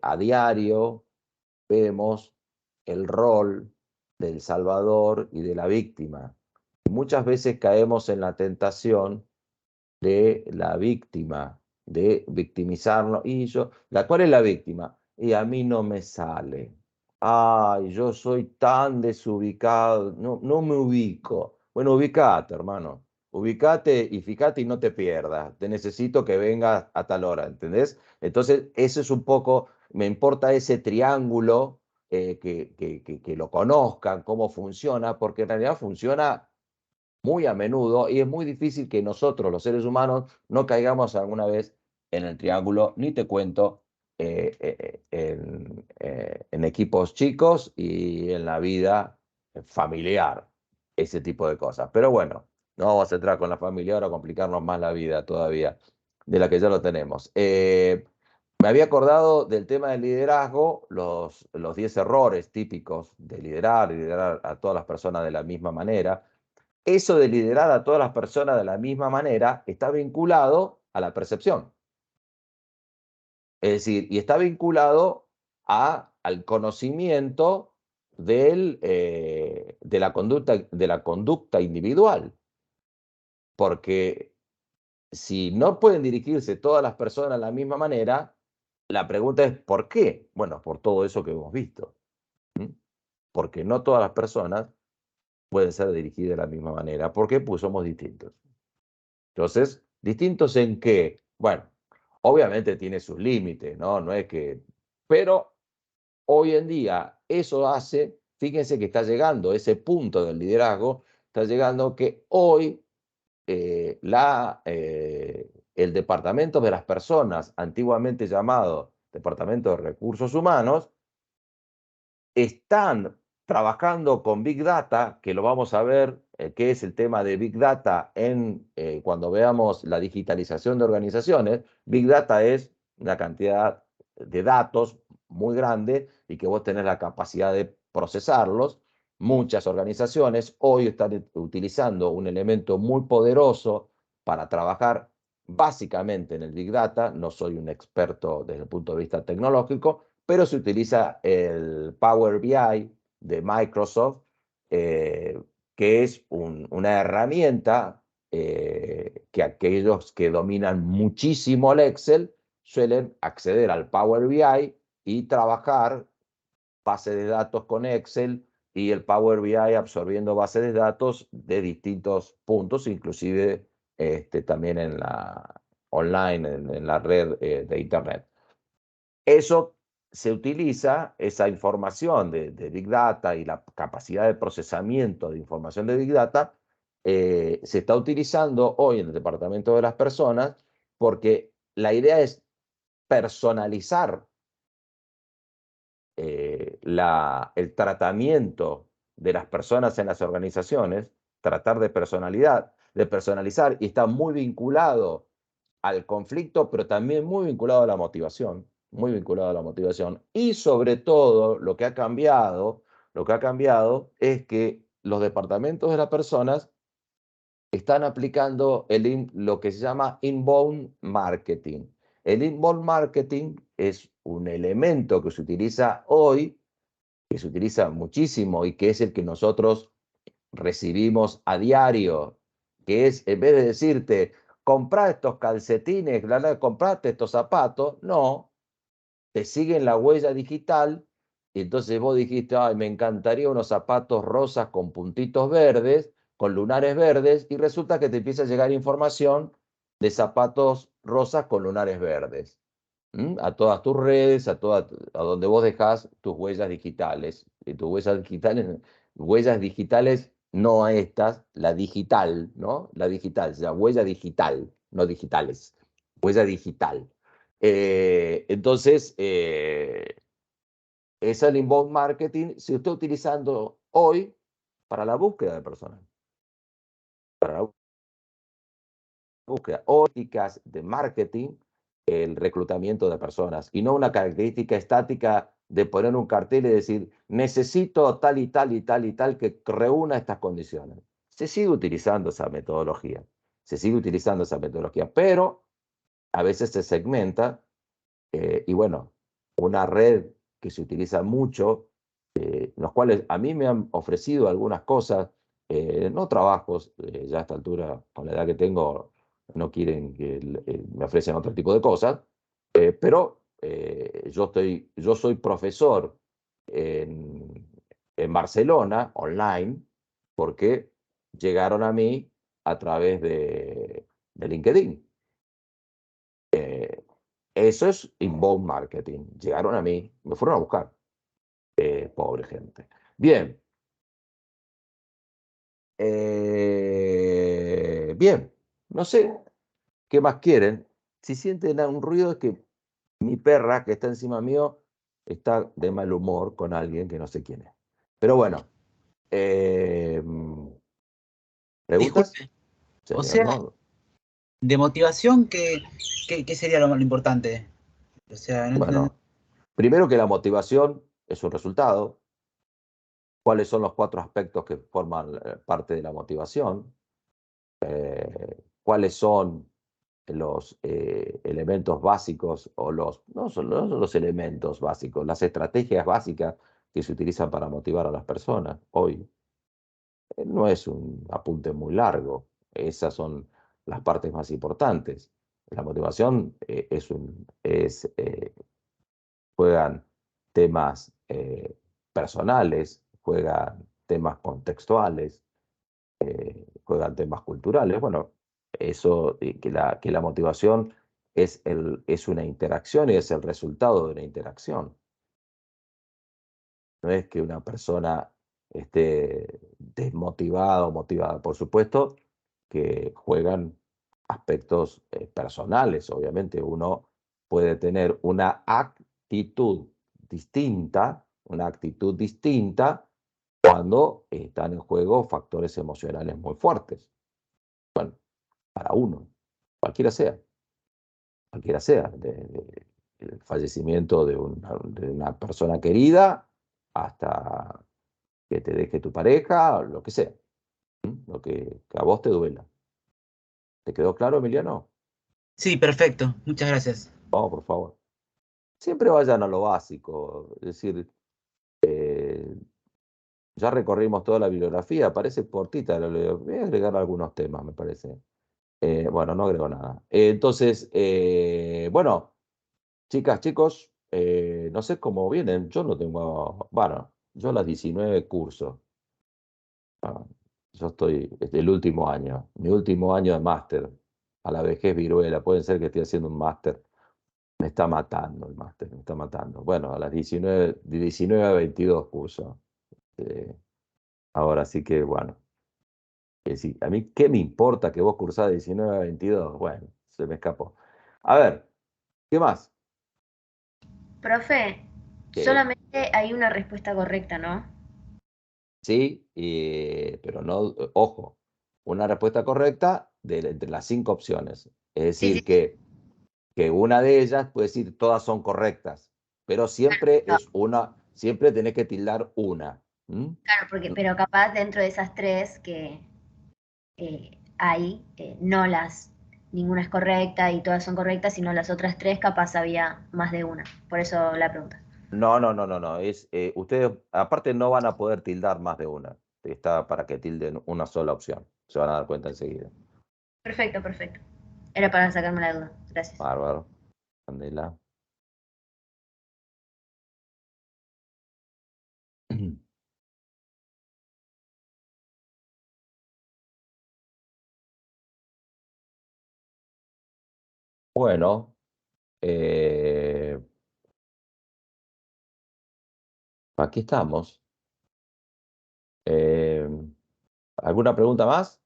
a diario vemos el rol del salvador y de la víctima. Muchas veces caemos en la tentación de la víctima, de victimizarnos. ¿Cuál es la víctima? Y a mí no me sale. Ay, yo soy tan desubicado, no me ubico. Bueno, ubicate, hermano. Ubicate y fíjate y no te pierdas. Te necesito que vengas a tal hora, ¿entendés? Entonces, eso es un poco, me importa ese triángulo, que lo conozcan, cómo funciona, porque en realidad funciona muy a menudo y es muy difícil que nosotros, los seres humanos, no caigamos alguna vez en el triángulo, ni te cuento, en equipos chicos y en la vida familiar, ese tipo de cosas. Pero bueno, no vamos a entrar con la familia ahora a complicarnos más la vida todavía de la que ya lo tenemos. Me había acordado del tema del liderazgo, los 10 errores típicos de liderar a todas las personas de la misma manera. Eso de liderar a todas las personas de la misma manera está vinculado a la percepción. Es decir, y está vinculado al conocimiento de la conducta individual. Porque si no pueden dirigirse todas las personas de la misma manera, la pregunta es ¿por qué? Bueno, por todo eso que hemos visto. Porque no todas las personas pueden ser dirigidas de la misma manera. ¿Por qué? Pues somos distintos. Entonces, ¿distintos en qué? Bueno, obviamente tiene sus límites, ¿no? No es que... Pero hoy en día eso hace, fíjense que está llegando ese punto del liderazgo, está llegando que hoy el departamento de las personas, antiguamente llamado Departamento de Recursos Humanos, están trabajando con Big Data, que lo vamos a ver, qué es el tema de Big Data cuando veamos la digitalización de organizaciones. Big Data es una cantidad de datos muy grande y que vos tenés la capacidad de procesarlos. Muchas organizaciones hoy están utilizando un elemento muy poderoso para trabajar básicamente en el Big Data. No soy un experto desde el punto de vista tecnológico, pero se utiliza el Power BI de Microsoft, que es una herramienta que aquellos que dominan muchísimo el Excel suelen acceder al Power BI y trabajar bases de datos con Excel y el Power BI absorbiendo bases de datos de distintos puntos, inclusive también en la online, en la red de Internet. Eso se utiliza, esa información de Big Data y la capacidad de procesamiento de información de Big Data, se está utilizando hoy en el departamento de las personas porque la idea es personalizar el tratamiento de las personas en las organizaciones, tratar de personalizar, y está muy vinculado al conflicto, pero también muy vinculado a la motivación, muy vinculado a la motivación. Y sobre todo, lo que ha cambiado es que los departamentos de las personas están aplicando lo que se llama inbound marketing. El inbound marketing es un elemento que se utiliza hoy, que se utiliza muchísimo y que es el que nosotros recibimos a diario, que es, en vez de decirte, comprá estos calcetines, comprate estos zapatos, no, te siguen la huella digital, y entonces vos dijiste, ay, me encantaría unos zapatos rosas con puntitos verdes, con lunares verdes, y resulta que te empieza a llegar información de zapatos rosas con lunares verdes. A todas tus redes, a donde vos dejás tus huellas digitales. Y tus huellas digitales, no estas, la digital, ¿no? La digital, la huella digital, no digitales, huella digital. Entonces, ese el inbound marketing se está utilizando hoy para la búsqueda de personas, para la búsqueda, ópticas de marketing, el reclutamiento de personas, y no una característica estática de poner un cartel y decir, necesito tal y tal y tal y tal que reúna estas condiciones. Se sigue utilizando esa metodología, pero a veces se segmenta, y bueno, una red que se utiliza mucho, los cuales a mí me han ofrecido algunas cosas, no trabajos, ya a esta altura, con la edad que tengo, no quieren que me ofrecen otro tipo de cosas, pero yo soy profesor en Barcelona, online, porque llegaron a mí a través de LinkedIn. Eso es inbound marketing. Llegaron a mí, me fueron a buscar. Pobre gente. Bien. Bien. No sé qué más quieren. Si sienten un ruido es que mi perra, que está encima mío, está de mal humor con alguien que no sé quién es. Pero bueno. ¿Preguntas? Disculpe, Señor, o sea, ¿no? de motivación, ¿qué sería lo importante? O sea, Bueno, primero que la motivación es un resultado. ¿Cuáles son los 4 aspectos que forman parte de la motivación? ¿Cuáles son los elementos básicos o no son los elementos básicos, las estrategias básicas que se utilizan para motivar a las personas hoy? No es un apunte muy largo, esas son las partes más importantes. La motivación juegan temas personales, juegan temas contextuales, juegan temas culturales. Bueno, eso, que la motivación es una interacción y es el resultado de una interacción. No es que una persona esté desmotivada o motivada. Por supuesto que juegan aspectos personales. Obviamente uno puede tener una actitud distinta cuando están en juego factores emocionales muy fuertes. Bueno, para uno, cualquiera sea, el fallecimiento de una persona querida hasta que te deje tu pareja, lo que sea, lo que a vos te duela. ¿Te quedó claro, Emiliano? sí, perfecto. Muchas gracias. Vamos, por favor. Siempre vayan a lo básico, es decir, ya recorrimos toda la bibliografía, parece cortita la bibliografía. Voy a agregar algunos temas, me parece. Bueno, no agrego nada. Entonces, bueno, chicas, chicos, no sé cómo vienen. Yo no tengo, bueno, yo a las 19 curso. Ah, yo estoy, es el último año, mi último año de máster. A la vejez viruela, puede ser que esté haciendo un máster. Me está matando el máster, me está matando. Bueno, a las 19, de 19 a 22 curso. Ahora sí que, bueno, Es decir, a mí, ¿qué me importa que vos cursás de 19 a 22? Bueno, se me escapó. A ver, ¿qué más? Profe, ¿Qué? solamente hay una respuesta correcta, ¿no? Sí, pero no, ojo, una respuesta correcta entre las 5 opciones. Es Sí, decir, sí, que una de ellas puede decir todas son correctas, pero siempre no, es una, siempre tenés que tildar una. ¿Mm? claro, pero capaz dentro de esas tres que hay, ninguna es correcta y todas son correctas, sino las otras tres capaz había más de una. Por eso la pregunta. No, no, no, no, no. Ustedes aparte no van a poder tildar más de una. Está para que tilden una sola opción. Se van a dar cuenta enseguida. Perfecto, perfecto. Era para sacarme la duda. Gracias. Bárbaro. Candela. Bueno, aquí estamos. ¿Alguna pregunta más?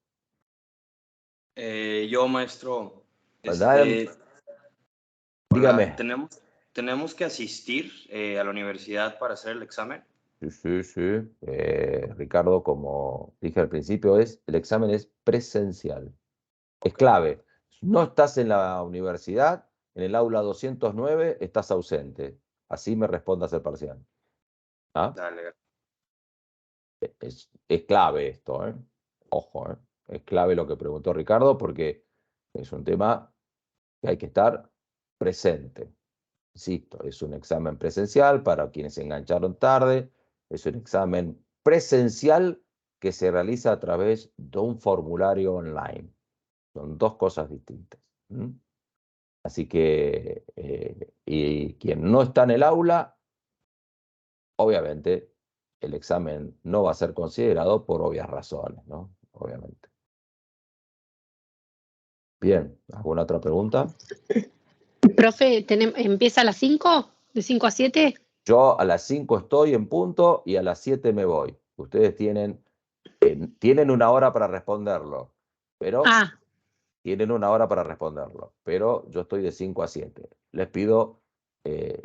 Yo, maestro, Dale, dígame. ¿tenemos que asistir a la universidad para hacer el examen? Sí, sí, sí. Ricardo, como dije al principio, el examen es presencial. Es clave. No estás en la universidad, en el aula 209 estás ausente. Así me respondas el parcial. ¿Ah? Dale. Es clave esto, ¿eh? Ojo, ¿eh? Es clave lo que preguntó Ricardo porque es un tema que hay que estar presente. Insisto, es un examen presencial para quienes se engancharon tarde. Es un examen presencial que se realiza a través de un formulario online. Son dos cosas distintas. ¿Mm? Así que, y quien no está en el aula, obviamente el examen no va a ser considerado por obvias razones, ¿no? Obviamente. Bien, ¿alguna otra pregunta? Profe, ¿empieza a las 5? ¿De 5 a 7? Yo a las 5 estoy en punto y a las 7 me voy. Ustedes tienen una hora para responderlo, pero Ah, tienen una hora para responderlo, pero yo estoy de 5 a 7. Les pido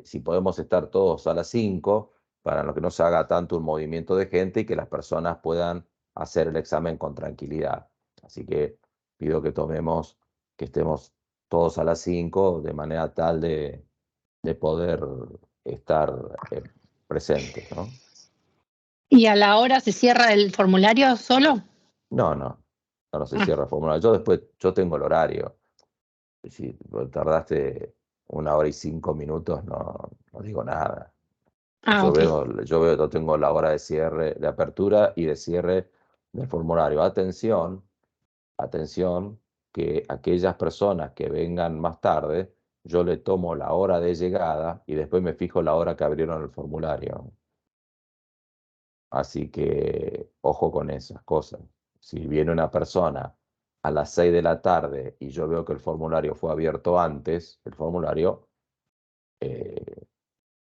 si podemos estar todos a las 5 para que no se haga tanto un movimiento de gente y que las personas puedan hacer el examen con tranquilidad. Así que pido que estemos todos a las 5 de manera tal de poder estar presentes, ¿no? ¿y a la hora se cierra el formulario solo? No se cierra el formulario. Yo tengo el horario. Si tardaste 1 hora y 5 minutos, no digo nada. Ah, ok. Yo tengo la hora de cierre, de apertura y de cierre del formulario. Atención, que aquellas personas que vengan más tarde, yo le tomo la hora de llegada y después me fijo la hora que abrieron el formulario. Así que ojo con esas cosas. Si viene una persona a las 6 de la tarde y yo veo que el formulario fue abierto antes, eh,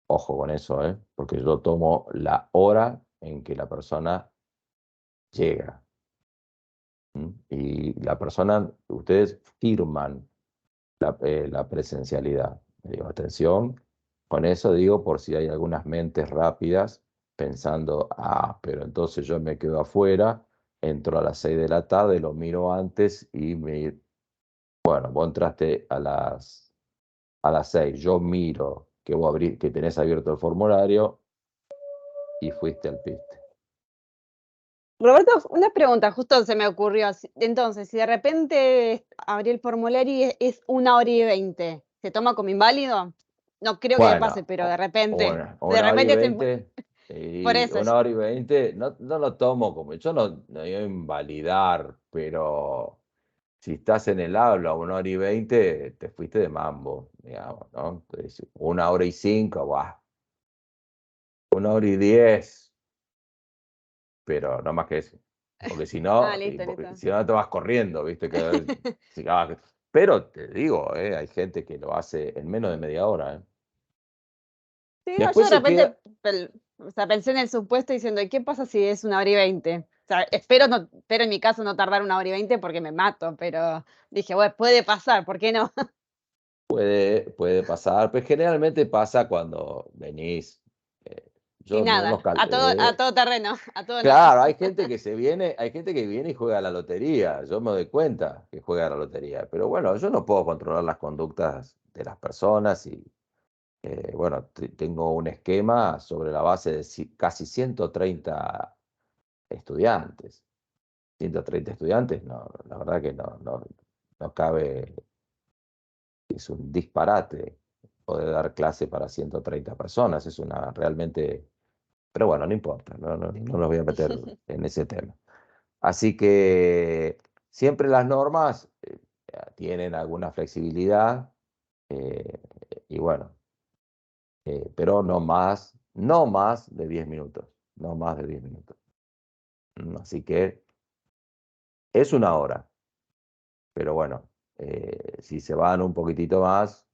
ojo con eso, porque yo tomo la hora en que la persona llega. ¿Mm? Y la persona, ustedes firman la presencialidad. Digo, atención, con eso digo por si hay algunas mentes rápidas pensando, pero entonces yo me quedo afuera, entro a las 6 de la tarde, lo miro antes y bueno, vos entraste a las 6, yo miro que tenés abierto el formulario y fuiste al piste. Roberto, una pregunta, justo se me ocurrió. Entonces, si de repente abrí el formulario y es 1 hora y 20, ¿se toma como inválido? No creo que me pase, Bueno, pero de repente, una de hora y repente, 20, por y eso. 1 hora y 20, no lo tomo como, yo no iba a invalidar, pero si estás en el aula 1 hora y 20, te fuiste de mambo, digamos, ¿no? Entonces, 1 hora y 5, 1 hora y 10, pero no más que eso. Porque si no, Listo, listo. si no te vas corriendo, ¿viste? Pero te digo, hay gente que lo hace en menos de media hora, ¿eh? Sí, no, yo Después de se queda, repente, o sea, pensé en el supuesto diciendo, ¿y qué pasa si es 1 hora y 20? O sea, espero en mi caso no tardar 1 hora y 20 porque me mato, pero dije, bueno, puede pasar, ¿por qué no? Puede pasar, pues generalmente pasa cuando venís. Yo Sin no nada, a todo terreno, a todo nada. Claro, hay gente que viene y juega a la lotería. Yo me doy cuenta que juega a la lotería. Pero bueno, yo no puedo controlar las conductas de las personas y bueno, tengo un esquema sobre la base de casi 130 estudiantes. 130 estudiantes, no, la verdad que no cabe, es un disparate poder dar clase para 130 personas. Es realmente, pero bueno, no importa, no los voy a meter en ese tema. Así que siempre las normas tienen alguna flexibilidad eh, y bueno, pero no más de 10 minutos, no más de 10 minutos. Así que es 1 hora, pero bueno, si se van un poquitito más,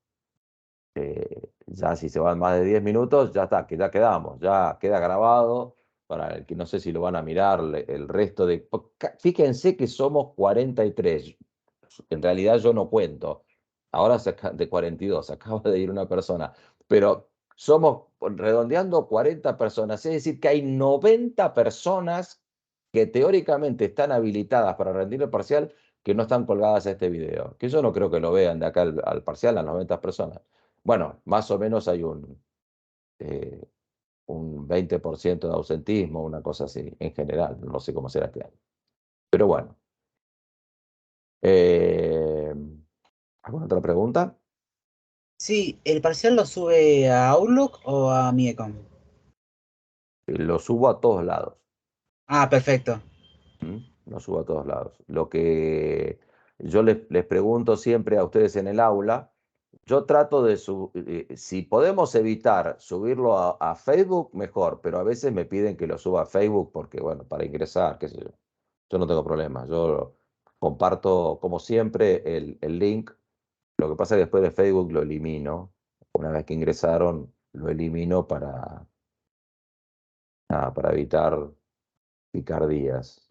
ya si se van más de 10 minutos, ya está, que ya quedamos, ya queda grabado. Para el que no sé si lo van a mirar, el resto de... Fíjense que somos 43. En realidad yo no cuento. Ahora de 42, acaba de ir una persona. Pero somos, redondeando, 40 personas. Es decir, que hay 90 personas que teóricamente están habilitadas para rendir el parcial que no están colgadas a este video. Que yo no creo que lo vean de acá al parcial, las 90 personas. Bueno, más o menos hay un 20% de ausentismo, una cosa así, en general. No sé cómo será este año. Pero bueno. ¿Alguna otra pregunta? Sí, ¿el parcial lo sube a Outlook o a Miecom? Lo subo a todos lados. Ah, perfecto. Lo subo a todos lados. Lo que yo les pregunto siempre a ustedes en el aula, yo trato de si podemos evitar subirlo a Facebook, mejor, pero a veces me piden que lo suba a Facebook porque, bueno, para ingresar, qué sé yo. Yo no tengo problema. Yo comparto, como siempre, el link. Lo que pasa es que después de Facebook lo elimino. Una vez que ingresaron, lo elimino para evitar picardías,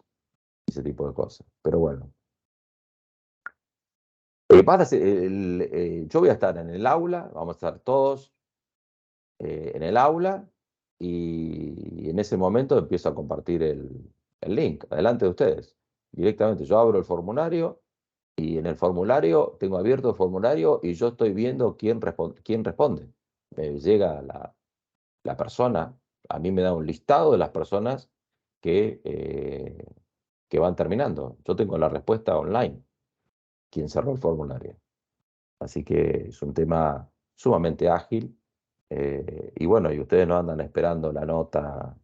ese tipo de cosas. Pero bueno. Yo voy a estar en el aula, vamos a estar todos en el aula y en ese momento empiezo a compartir el link, adelante de ustedes, directamente. Yo abro el formulario y en el formulario, tengo abierto el formulario y yo estoy viendo quién responde. Me llega la persona, a mí me da un listado de las personas que van terminando. Yo tengo la respuesta online, quién cerró el formulario. Así que es un tema sumamente ágil. Y bueno, y ustedes no andan esperando la nota,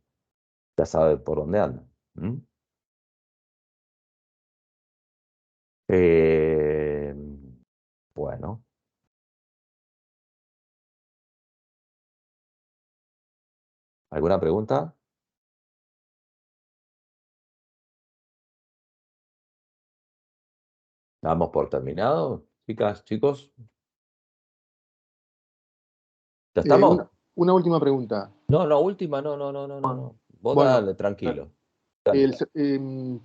ya saben por dónde andan. Bueno. ¿Alguna pregunta? ¿Damos por terminado, chicas, chicos? ¿Ya estamos? Una última pregunta. No, última, no. Vos Bueno, dale, tranquilo. Dale.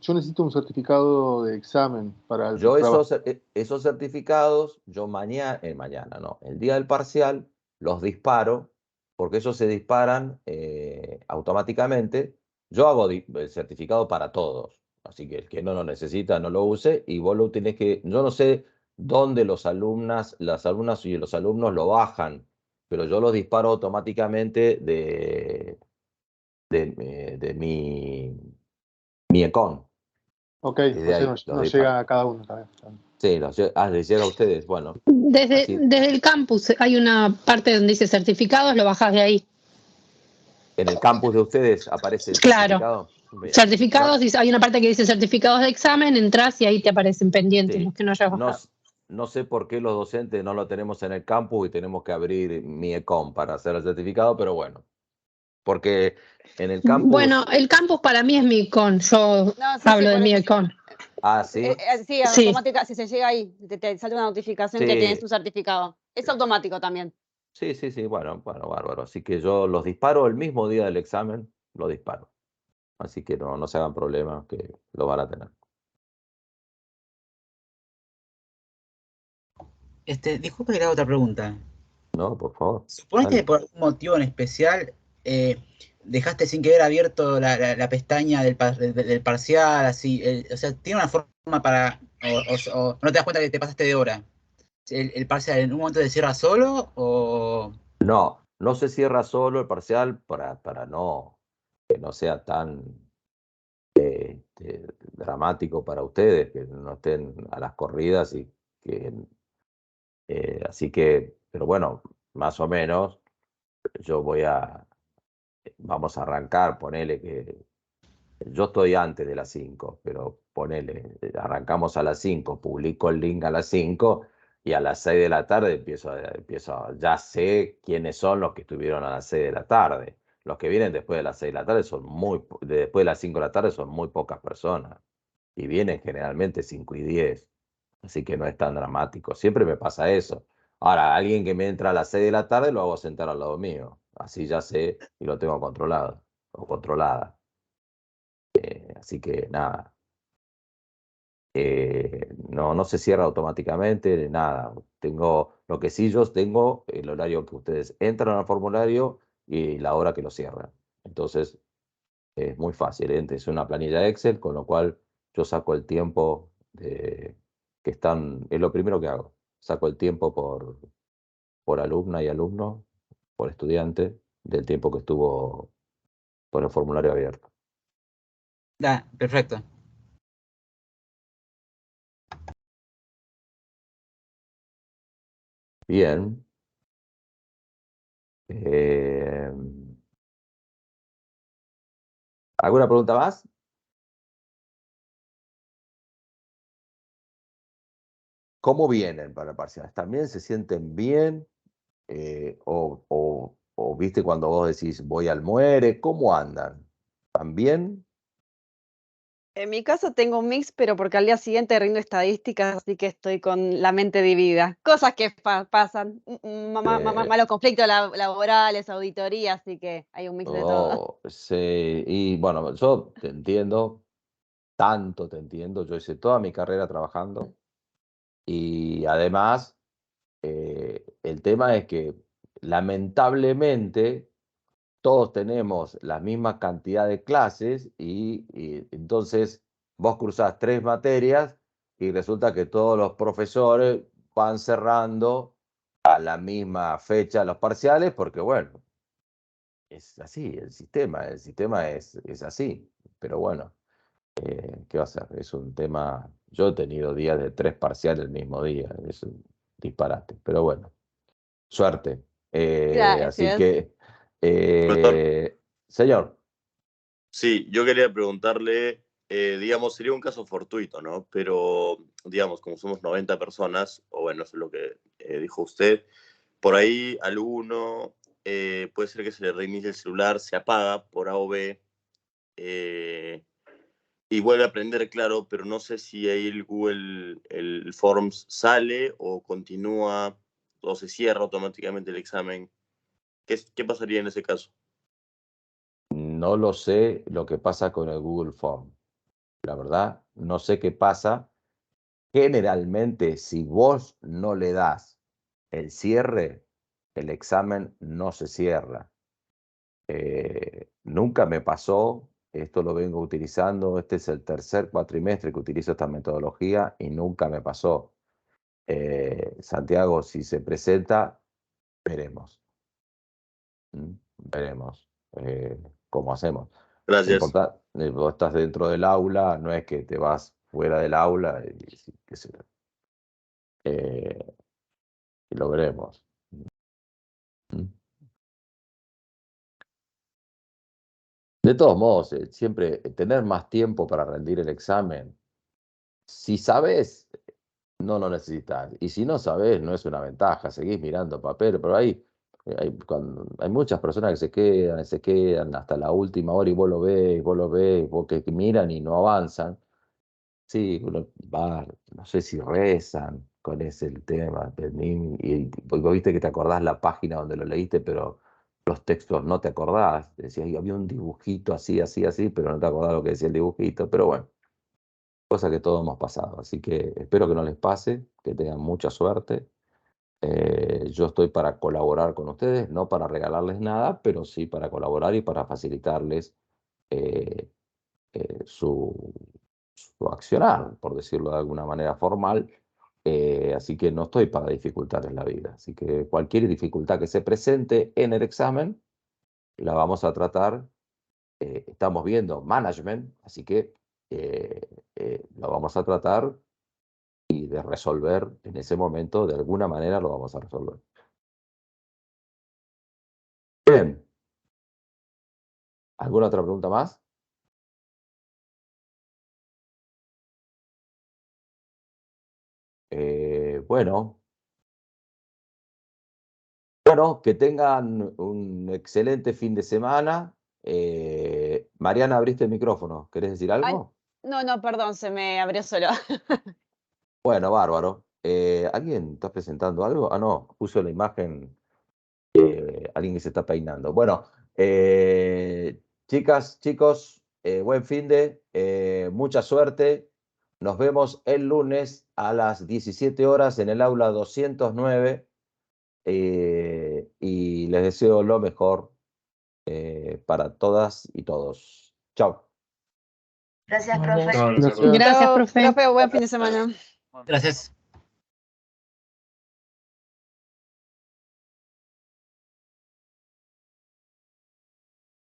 Yo necesito un certificado de examen para el Yo trabajo. esos certificados, yo el día del parcial, los disparo, porque esos se disparan automáticamente. Yo hago el certificado para todos, así que el que no lo necesita no lo use y vos lo tenés que, yo no sé dónde las alumnas y los alumnos lo bajan, pero yo los disparo automáticamente de mi econ. Ok, Desde ahí nos los llega a cada uno también. Sí, les llega a ustedes, bueno. Desde el campus hay una parte donde dice certificados, lo bajás de ahí. ¿En el campus de ustedes aparece el Claro. certificado? Bien. Certificados, hay una parte que dice certificados de examen, entras y ahí te aparecen pendientes Sí. los que no hayas bajado. No sé por qué los docentes no lo tenemos en el campus y tenemos que abrir mi econ para hacer el certificado, pero bueno. Porque en el campus... Bueno, el campus para mí es mi econ, yo hablo de mi econ. Ah, ¿sí? Sí, automática, si se llega ahí, te sale una notificación que tienes tu certificado. Es automático también. Sí, bueno, bárbaro. Así que yo los disparo el mismo día del examen, lo disparo. Así que no se hagan problemas, que lo van a tener. Disculpe que le haga otra pregunta. No, por favor. Suponete Dale. que por algún motivo en especial dejaste sin querer abierto la pestaña del parcial, así, o sea, tiene una forma para, o no te das cuenta que te pasaste de hora. ¿El parcial en un momento se cierra solo o...? No se cierra solo el parcial para que no sea tan dramático para ustedes, que no estén a las corridas y que así que, pero bueno, más o menos yo vamos a arrancar, ponele que yo estoy antes de las 5, pero ponele, arrancamos a las 5, publico el link a las 5 y a las 6 de la tarde ya sé quiénes son los que estuvieron a las 6 de la tarde. Los que vienen después de las 6 de la tarde después de las 5 de la tarde son muy pocas personas y vienen generalmente 5 y 10, así que no es tan dramático. Siempre me pasa eso. Ahora, alguien que me entra a las 6 de la tarde lo hago sentar al lado mío, así ya sé y lo tengo controlado o controlada. Así que nada, no se cierra automáticamente, nada. Lo que sí yo tengo el horario que ustedes entran al formulario y la hora que lo cierran. Entonces es muy fácil, ¿eh? Es una planilla Excel, con lo cual yo saco el tiempo es lo primero que hago. Saco el tiempo por alumna y alumno, por estudiante, del tiempo que estuvo con el formulario abierto. Perfecto. Bien. ¿Alguna pregunta más? ¿Cómo vienen para el parcial? ¿También se sienten bien? O viste cuando vos decís voy al muere, ¿cómo andan? ¿También? En mi caso tengo un mix, pero porque al día siguiente rindo estadísticas, así que estoy con la mente dividida. Cosas que pasan, malos conflictos laborales, auditorías, así que hay un mix de todo. Sí, y bueno, yo te entiendo, tanto te entiendo, yo hice toda mi carrera trabajando y además el tema es que lamentablemente todos tenemos la misma cantidad de clases y entonces vos cruzás 3 materias y resulta que todos los profesores van cerrando a la misma fecha los parciales porque, bueno, es así el sistema es así, pero bueno, ¿qué va a ser? Es un tema, yo he tenido días de 3 parciales el mismo día, es un disparate, pero bueno, suerte. Así Gracias. que, Profesor, señor. sí, yo quería preguntarle, digamos, sería un caso fortuito, ¿no? Pero, digamos, como somos 90 personas, o bueno, eso es lo que dijo usted, por ahí alguno puede ser que se le reinicie el celular, se apaga por A o B y vuelve a prender, claro, pero no sé si ahí el Google, el Forms sale o continúa o se cierra automáticamente el examen. ¿Qué pasaría en ese caso? No lo sé lo que pasa con el Google Form. La verdad, no sé qué pasa. Generalmente, si vos no le das el cierre, el examen no se cierra. Nunca me pasó, esto lo vengo utilizando, este es el tercer cuatrimestre que utilizo esta metodología y nunca me pasó. Santiago, si se presenta, veremos. Veremos cómo hacemos. Gracias. Vos estás dentro del aula, no es que te vas fuera del aula y lo veremos. ¿Mm? De todos modos, siempre tener más tiempo para rendir el examen. Si sabes, no lo necesitas. Y si no sabes, no es una ventaja. Seguís mirando papel, pero hay muchas personas que se quedan hasta la última hora y vos lo ves, vos que miran y no avanzan. Sí, uno va, no sé si rezan con ese el tema, vos viste que te acordás la página donde lo leíste, pero los textos no te acordás, decías, "Y había un dibujito así, así, así", pero no te acordás lo que decía el dibujito, pero bueno, cosa que todos hemos pasado, así que espero que no les pase, que tengan mucha suerte. Yo estoy para colaborar con ustedes, no para regalarles nada, pero sí para colaborar y para facilitarles eh, su accionar, por decirlo de alguna manera formal. Así que no estoy para dificultarles la vida. Así que cualquier dificultad que se presente en el examen, la vamos a tratar. Estamos viendo management, así que lo vamos a tratar y de resolver en ese momento, de alguna manera lo vamos a resolver. Bien. ¿Alguna otra pregunta más? Bueno, que tengan un excelente fin de semana. Mariana, abriste el micrófono. ¿Querés decir Ay, algo? no, perdón, se me abrió solo. Bueno, bárbaro. ¿Alguien está presentando algo? Ah, no, puso la imagen, alguien que se está peinando. Bueno, chicas, chicos, buen fin de, mucha suerte. Nos vemos el lunes a las 17 horas en el aula 209 y les deseo lo mejor para todas y todos. Chao. Gracias, Nos profe. vemos. Gracias. Gracias, Chao, profe. profe, buen fin de semana. Gracias.